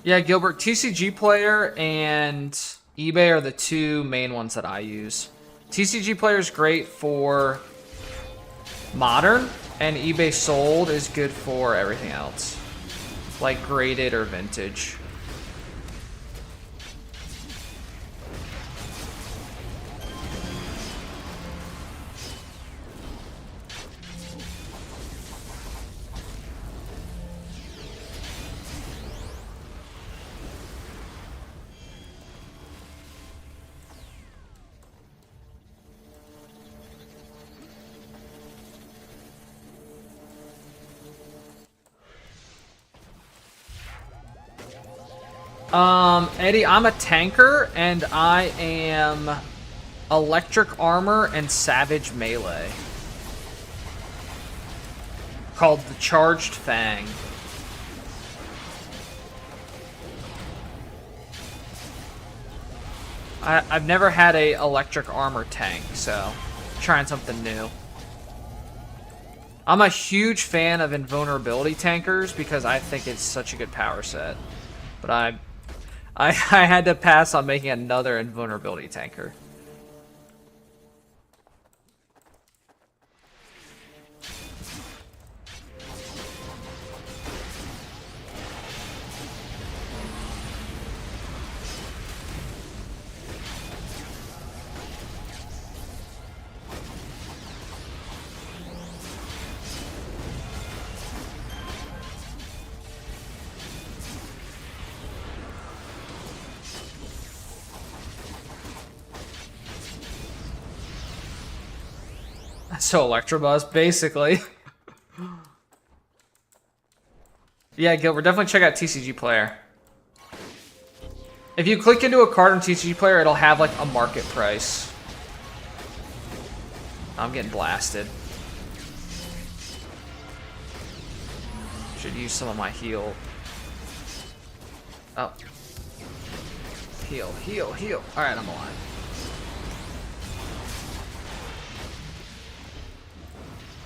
Yeah, Gilbert, TCG Player and eBay are the two main ones that I use. TCG Player is great for modern, and eBay Sold is good for everything else, like graded or vintage. Eddie, I'm a tanker, and I am electric armor and savage melee. Called the Charged Fang. I've never had a electric armor tank, so trying something new. I'm a huge fan of invulnerability tankers because I think it's such a good power set. But I had to pass on making another invulnerability tanker. So Electrobuzz, basically. Yeah, Gilbert, definitely check out TCG Player. If you click into a card on TCG Player, it'll have like a market price. I'm getting blasted. Should use some of my heal. Oh. Heal, heal, heal. Alright, I'm alive.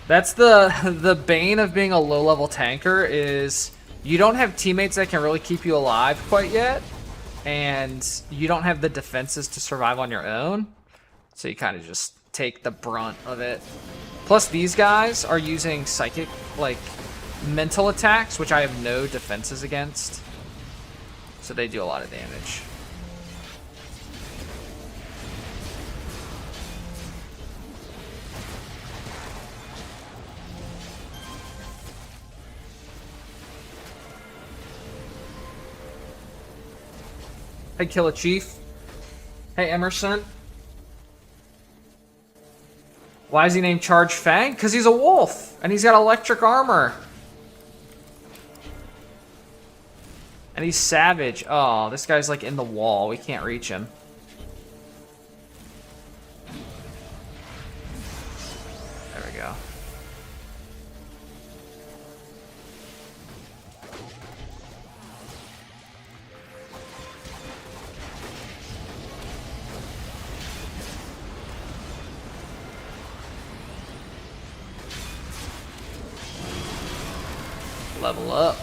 That's the bane of being a low-level tanker is you don't have teammates that can really keep you alive quite yet, and you don't have the defenses to survive on your own, so you kind of just take the brunt of it. Plus, these guys are using psychic, like, mental attacks, which I have no defenses against, so they do a lot of damage. Hey, Killer Chief. Hey, Emerson. Why is he named Charged Fang? Because he's a wolf, and he's got electric armor. And he's savage. Oh, this guy's like in the wall. We can't reach him. There we go. Level up.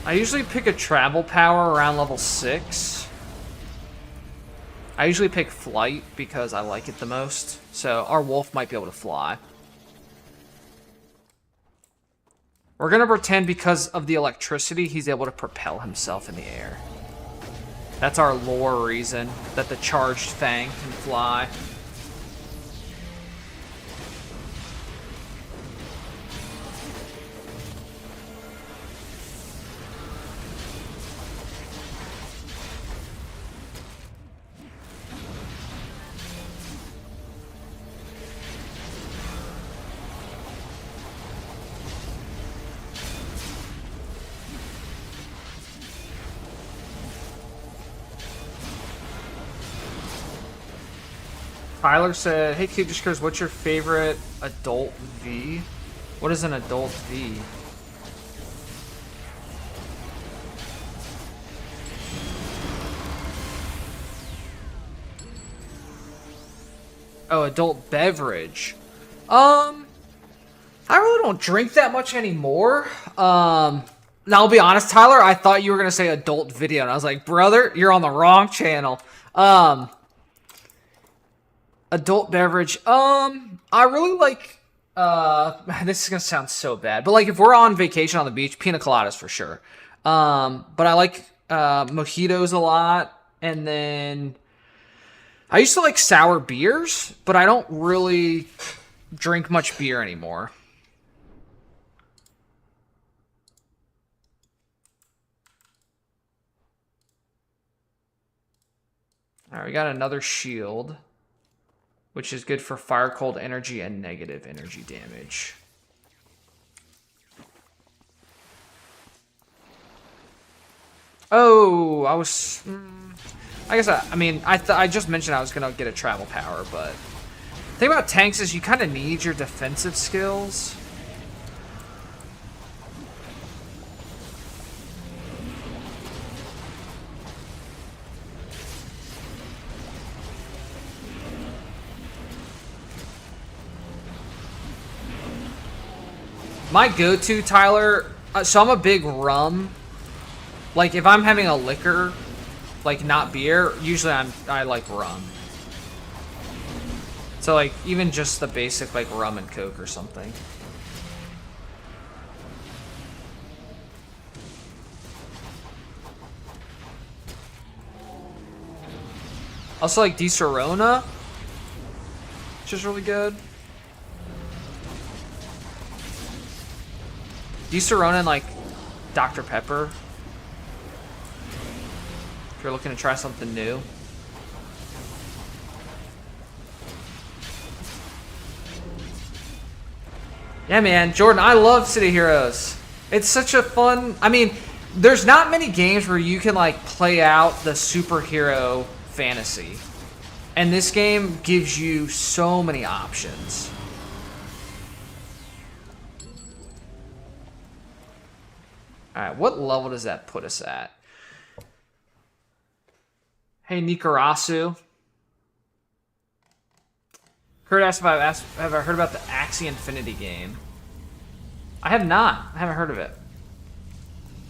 I usually pick a travel power around level 6. I usually pick flight because I like it the most. So our wolf might be able to fly. We're going to pretend because of the electricity, he's able to propel himself in the air. That's our lore reason that the Charged Fang can fly. Tyler said, "Hey, Coop, just curious, what's your favorite adult V? What is an adult V?" Oh, adult beverage. I really don't drink that much anymore. Now I'll be honest, Tyler, I thought you were gonna say adult video, and I was like, brother, you're on the wrong channel. Adult beverage. I really like. This is gonna sound so bad, but like if we're on vacation on the beach, pina coladas for sure. But I like mojitos a lot, and then I used to like sour beers, but I don't really drink much beer anymore. All right, we got another shield, which is good for fire, cold energy, and negative energy damage. Oh, I was... I guess I mean, I just mentioned I was going to get a travel power, but... The thing about tanks is you kind of need your defensive skills. My go-to, Tyler, so I'm a big rum. Like, if I'm having a liquor, like not beer, usually I like rum. So like, even just the basic like rum and Coke or something. Also like Di Serona, which is really good. Di Serona and like Dr. Pepper. If you're looking to try something new. Yeah, man, Jordan, I love City Heroes. It's such a fun... I mean, there's not many games where you can like play out the superhero fantasy. And this game gives you so many options. Alright, what level does that put us at? Hey, Nikarasu. Kurt asked if have I heard about the Axie Infinity game. I have not. I haven't heard of it.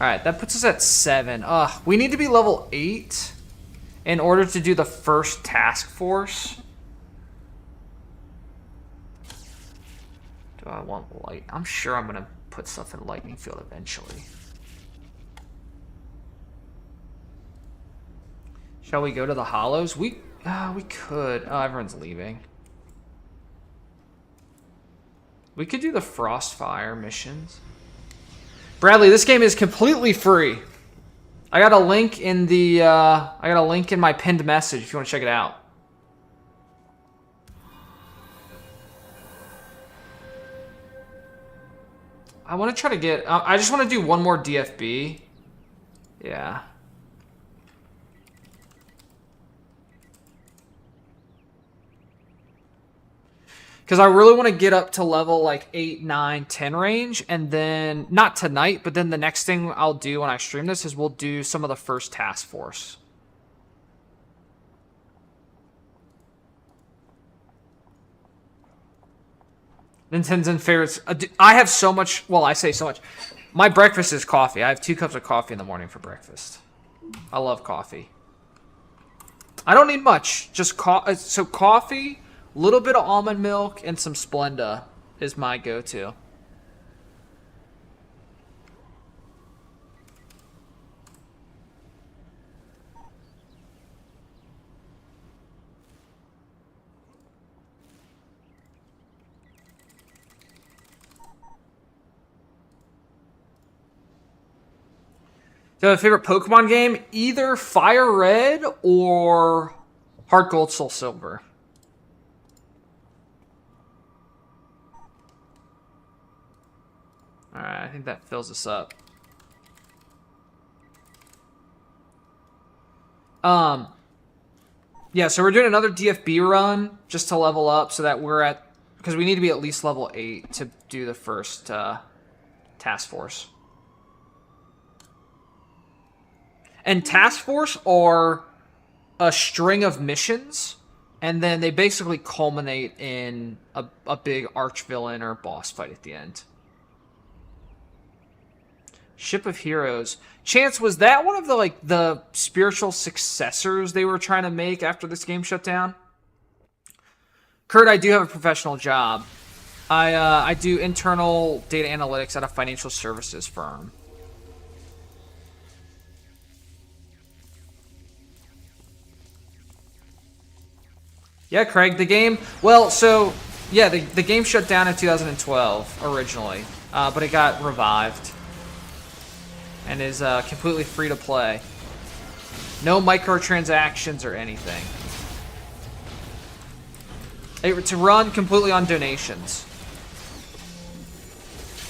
Alright, that puts us at 7. Ugh, we need to be level 8 in order to do the first task force. Do I want light? I'm sure I'm going to put stuff in lightning field eventually. Shall we go to the hollows? We could. Oh, everyone's leaving. We could do the Frostfire missions. Bradley, this game is completely free. I got a link in the my pinned message if you want to check it out. I want to try to get I just want to do one more DFB. Yeah. Because I really want to get up to level like 8, 9, 10 range. And then, not tonight, but then the next thing I'll do when I stream this is we'll do some of the first task force. Nintendo's and favorites. I have so much, well, I say so much. My breakfast is coffee. I have 2 cups of coffee in the morning for breakfast. I love coffee. I don't need much. Just so coffee... little bit of almond milk and some Splenda is my go-to. Do you have a favorite Pokemon game? Either Fire Red or Heart Gold, Soul Silver. Alright, I think that fills us up. Yeah, so we're doing another DFB run just to level up so that we're at... Because we need to be at least level 8 to do the first task force. And task force are a string of missions, and then they basically culminate in a big arch villain or boss fight at the end. Ship of Heroes. Chance, was that one of the spiritual successors they were trying to make after this game shut down? Kurt, I do have a professional job. I do internal data analytics at a financial services firm. Yeah, Craig, the game... Well, so... Yeah, the game shut down in 2012, originally. But it got revived. And is completely free to play. No microtransactions or anything. To run completely on donations.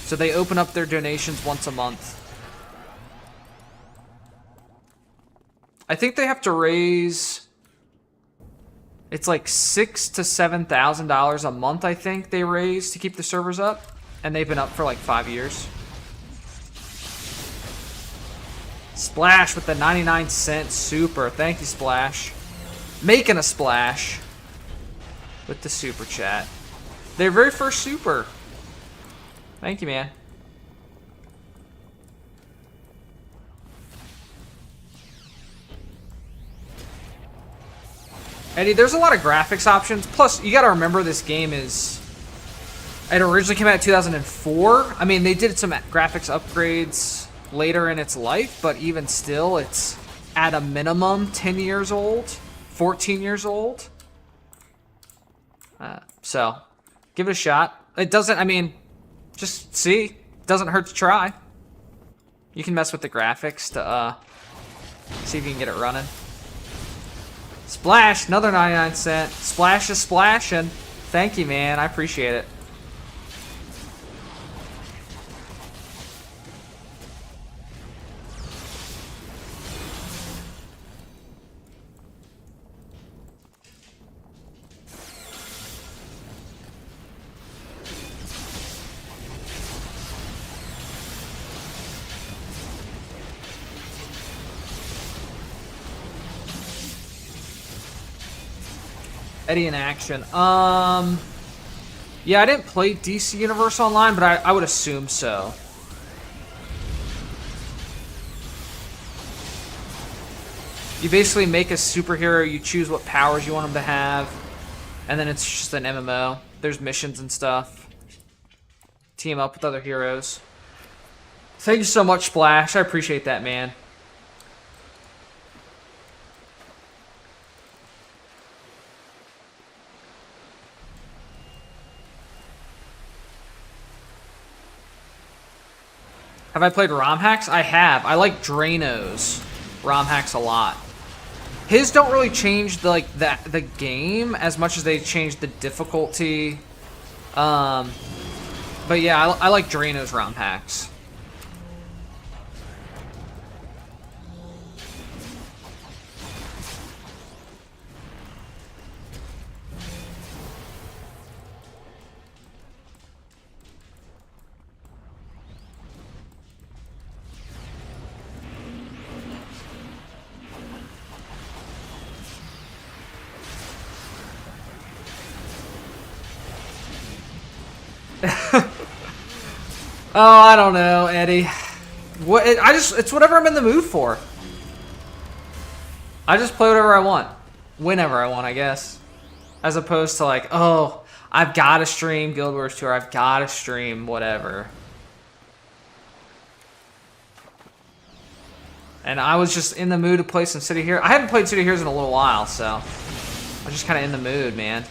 So they open up their donations once a month. I think they have to raise... It's like $6,000 to $7,000 a month, I think, they raise to keep the servers up. And they've been up for like 5 years. Splash with the 99-cent super. Thank you, Splash. Making a splash with the super chat. Their very first super. Thank you, man. Eddie, there's a lot of graphics options. Plus, you gotta remember this game is... It originally came out in 2004. I mean, they did some graphics upgrades later in its life, but even still, it's at a minimum 10 years old, 14 years old. So, give it a shot. It doesn't, I mean, just see. It doesn't hurt to try. You can mess with the graphics to see if you can get it running. Splash, another 99-cent. Splash is splashing. Thank you, man. I appreciate it. Eddie in action. Yeah, I didn't play DC Universe Online, but I would assume so. You basically make a superhero, you choose what powers you want them to have, and then it's just an MMO. There's missions and stuff. Team up with other heroes. Thank you so much, Splash. I appreciate that, man. Have I played ROM hacks? I have. I like Drano's ROM hacks a lot. His don't really change the game as much as they change the difficulty. But yeah, I like Drano's ROM hacks. Oh, I don't know, Eddie. It's whatever I'm in the mood for. I just play whatever I want. Whenever I want, I guess. As opposed to like, oh, I've got to stream Guild Wars 2 or I've got to stream whatever. And I was just in the mood to play some City Heroes. I haven't played City Heroes in a little while, so I was just kind of in the mood, man.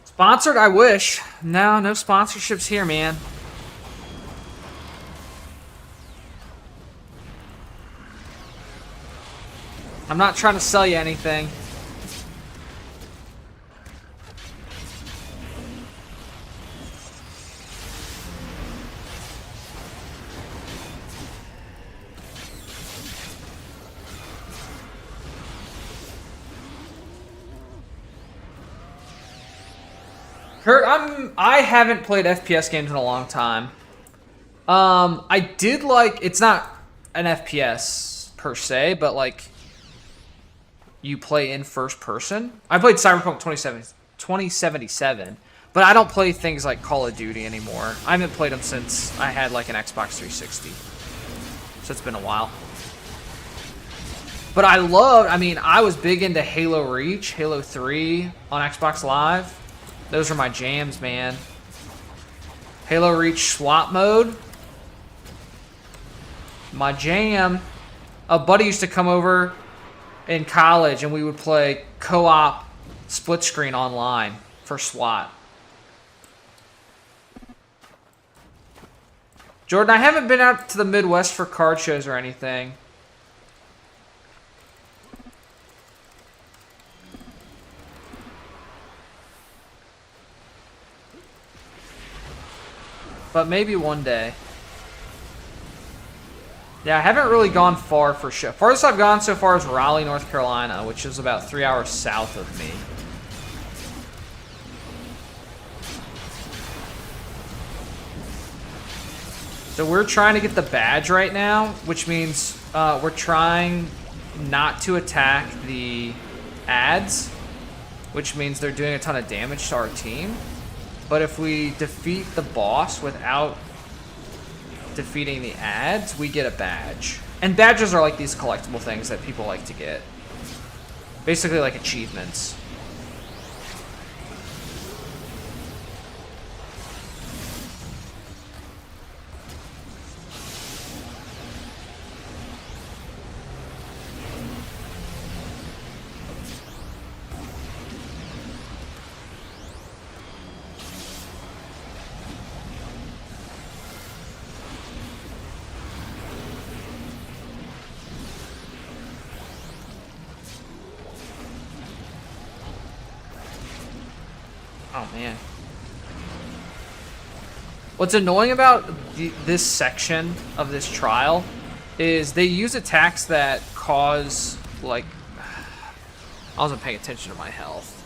Sponsored? I wish. No sponsorships here, man. I'm not trying to sell you anything. Kurt, I haven't played FPS games in a long time. I did like, it's not an FPS per se, but like you play in first person. I played Cyberpunk 2077, but I don't play things like Call of Duty anymore. I haven't played them since I had like an Xbox 360. So it's been a while. But I was big into Halo Reach, Halo 3 on Xbox Live. Those are my jams, man. Halo Reach swap mode. My jam. A buddy used to come over in college and we would play co-op split screen online for SWAT. Jordan, I haven't been out to the Midwest for card shows or anything. But maybe one day. Yeah, I haven't really gone far for show. Farthest I've gone so far is Raleigh, North Carolina, which is about 3 hours south of me. So we're trying to get the badge right now, which means we're trying not to attack the ads, which means they're doing a ton of damage to our team. But if we defeat the boss without defeating the ads, we get a badge. And badges are like these collectible things that people like to get. Basically like achievements. Oh, man. What's annoying about this section of this trial is they use attacks that cause, like... I wasn't paying attention to my health.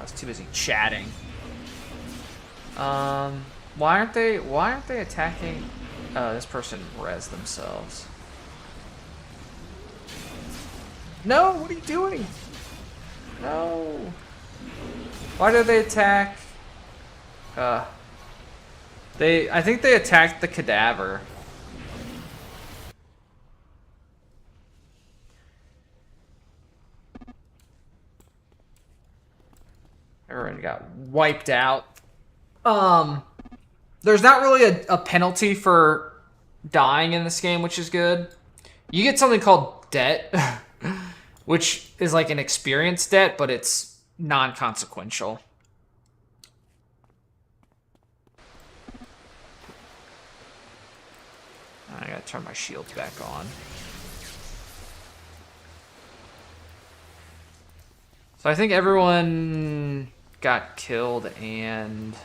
I was too busy chatting. Why aren't they attacking... this person res themselves. No, what are you doing? No. Why did they attack? I think they attacked the cadaver. Everyone got wiped out. There's not really a penalty for dying in this game, which is good. You get something called debt. Which is like an experience debt, but it's non-consequential. I gotta turn my shields back on. So I think everyone got killed, and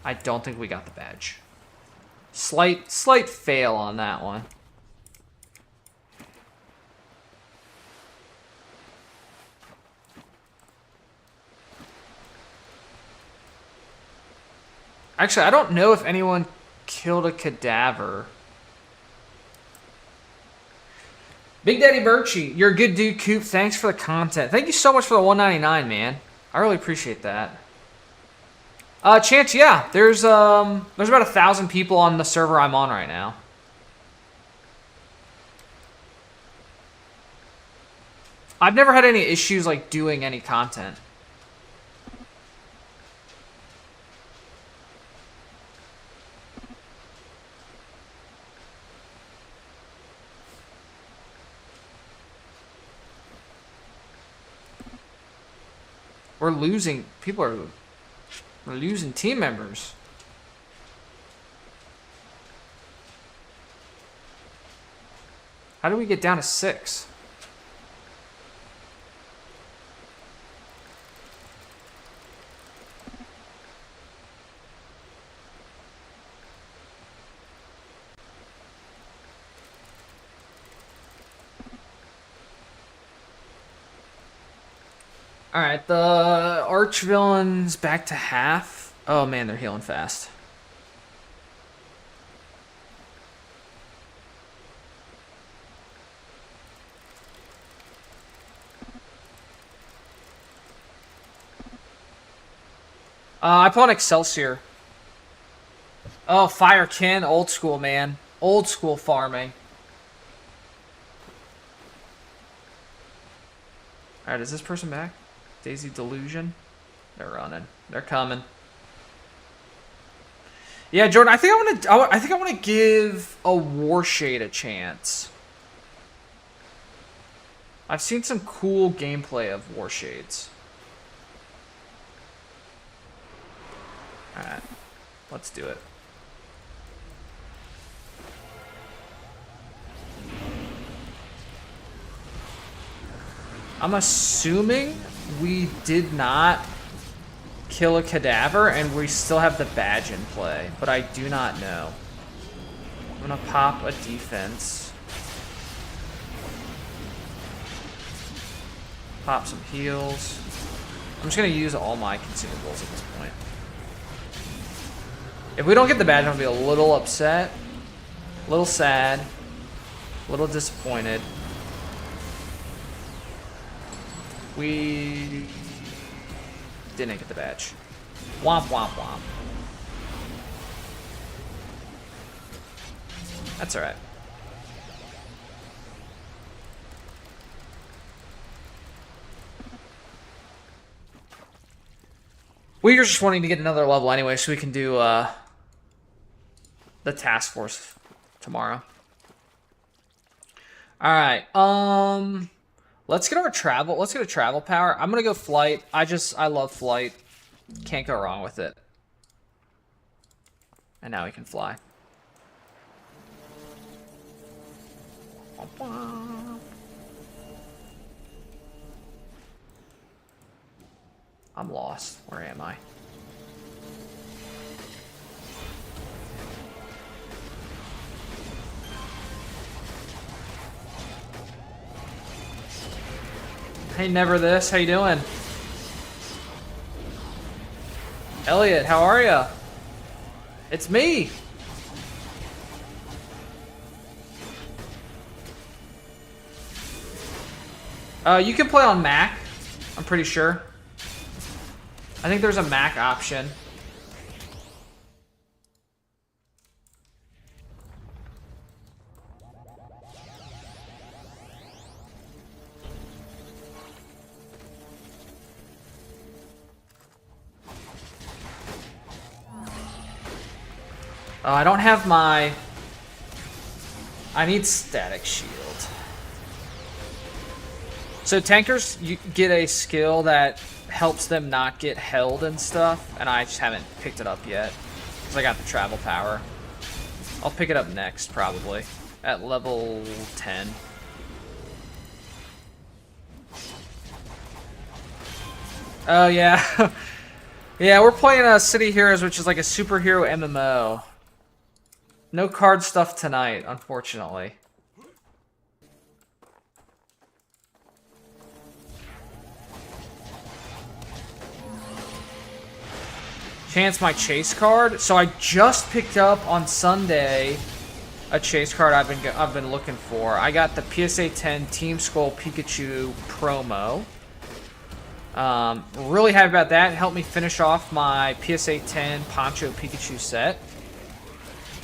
I don't think we got the badge. Slight fail on that one. Actually, I don't know if anyone killed a cadaver. Big Daddy Birchie, you're a good dude, Coop. Thanks for the content. Thank you so much for the $1.99, man. I really appreciate that. Chance, yeah, there's about 1,000 people on the server I'm on right now. I've never had any issues like doing any content. We're losing. We're losing team members. How do we get down to 6? Alright, the arch villain's back to half. Oh man, they're healing fast. I put on Excelsior. Oh, Firekin, old school, man. Old school farming. Alright, is this person back? Daisy Delusion? They're running. They're coming. Yeah, Jordan, I think I want to give a Warshade a chance. I've seen some cool gameplay of Warshades. Alright, let's do it. I'm assuming we did not kill a cadaver and we still have the badge in play, but I do not know. I'm gonna pop a defense. Pop some heals. I'm just gonna use all my consumables at this point. If we don't get the badge, I'm gonna be a little upset, a little sad, a little disappointed. We didn't get the badge. Womp, womp, womp. That's alright. We were just wanting to get another level anyway, so we can do the task force tomorrow. Alright, let's get our travel. Let's get a travel power. I'm gonna go flight. I love flight. Can't go wrong with it. And now we can fly. I'm lost. Where am I? Hey, Never This, how you doing? Elliot, how are ya? It's me! You can play on Mac, I'm pretty sure. I think there's a Mac option. I don't have my... I need static shield. So tankers, you get a skill that helps them not get held and stuff, and I just haven't picked it up yet, because I got the travel power. I'll pick it up next, probably, at level 10. Oh, yeah. Yeah, we're playing City Heroes, which is like a superhero MMO. No card stuff tonight, unfortunately. Chance my chase card. So I just picked up on Sunday a chase card I've been looking for. I got the PSA 10 Team Skull Pikachu promo. Really happy about that. It helped me finish off my PSA 10 Poncho Pikachu set.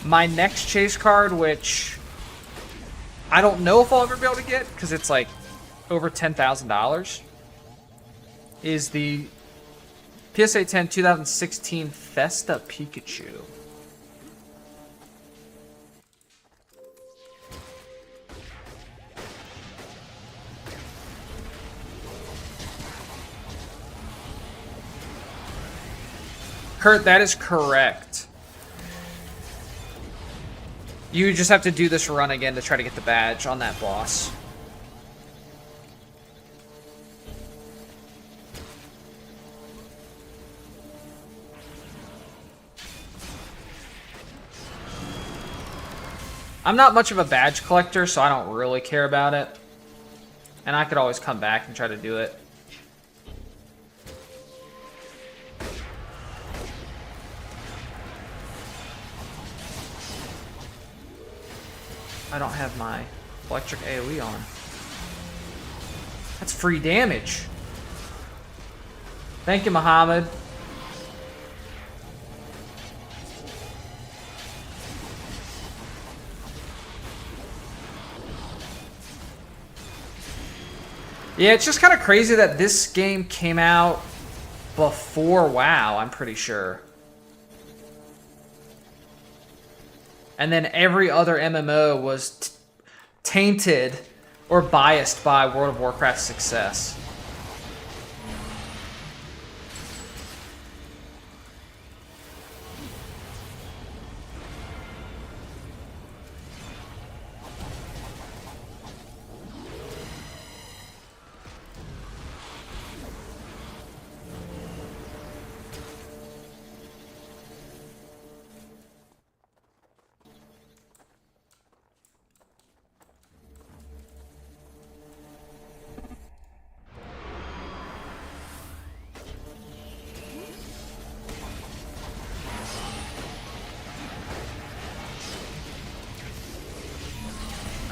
My next chase card, which I don't know if I'll ever be able to get because it's like over $10,000, is the PSA 10 2016 Festa Pikachu. Kurt, that is correct. You just have to do this run again to try to get the badge on that boss. I'm not much of a badge collector, so I don't really care about it. And I could always come back and try to do it. I don't have my electric AoE on. That's free damage. Thank you, Muhammad. Yeah, it's just kind of crazy that this game came out before WoW, I'm pretty sure. And then every other MMO was tainted or biased by World of Warcraft's success.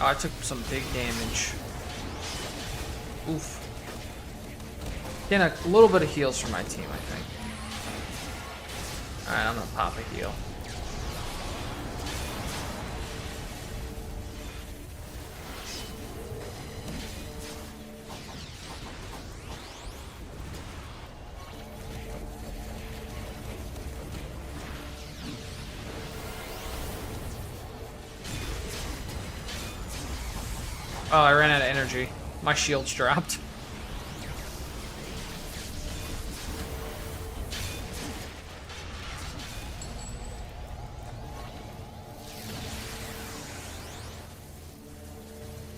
Oh, I took some big damage. Oof. Getting a little bit of heals for my team, I think. Alright, I'm gonna pop a heal. Oh, I ran out of energy. My shield's dropped.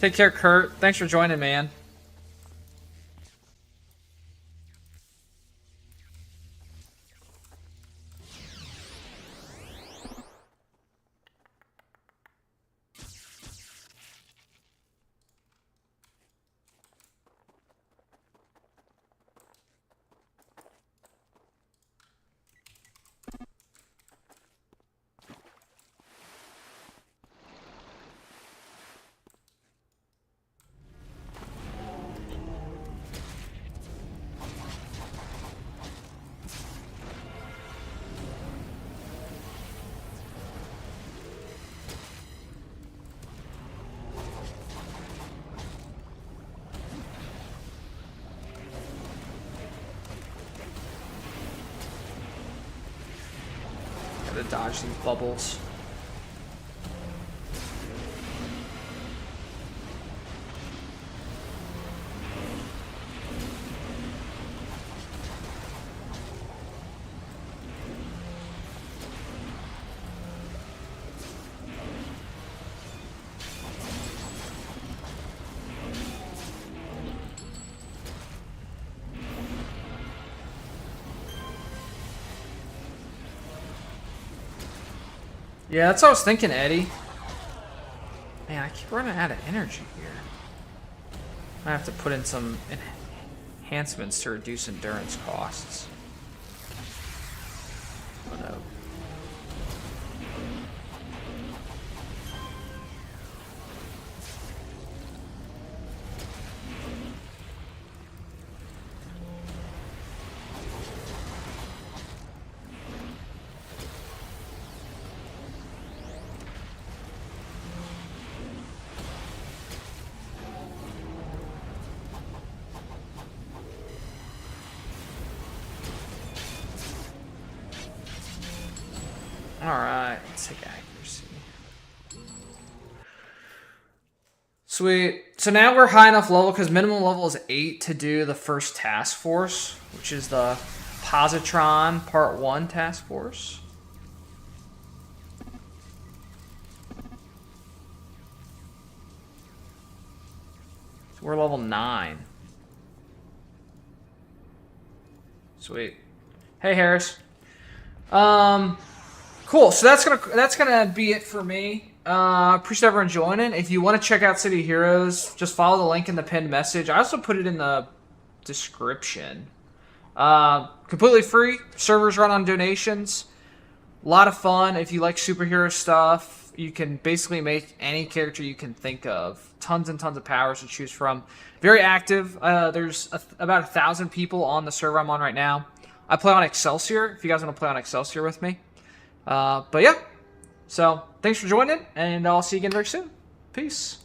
Take care, Kurt. Thanks for joining, man. Gotta dodge these bubbles. Yeah, that's what I was thinking, Eddie. Man, I keep running out of energy here. I have to put in some enhancements to reduce endurance costs. Oh no. Alright, let's take accuracy. Sweet. So now we're high enough level because minimum level is 8 to do the first task force, which is the Positron Part 1 task force. We're level 9. Sweet. Hey, Harris. Cool. So that's gonna be it for me. Appreciate everyone joining. If you want to check out City Heroes, just follow the link in the pinned message. I also put it in the description. Completely free. Servers run on donations. A lot of fun. If you like superhero stuff, you can basically make any character you can think of. Tons and tons of powers to choose from. Very active. There's about 1,000 people on the server I'm on right now. I play on Excelsior, if you guys want to play on Excelsior with me. But yeah. So, thanks for joining, and I'll see you again very soon. Peace.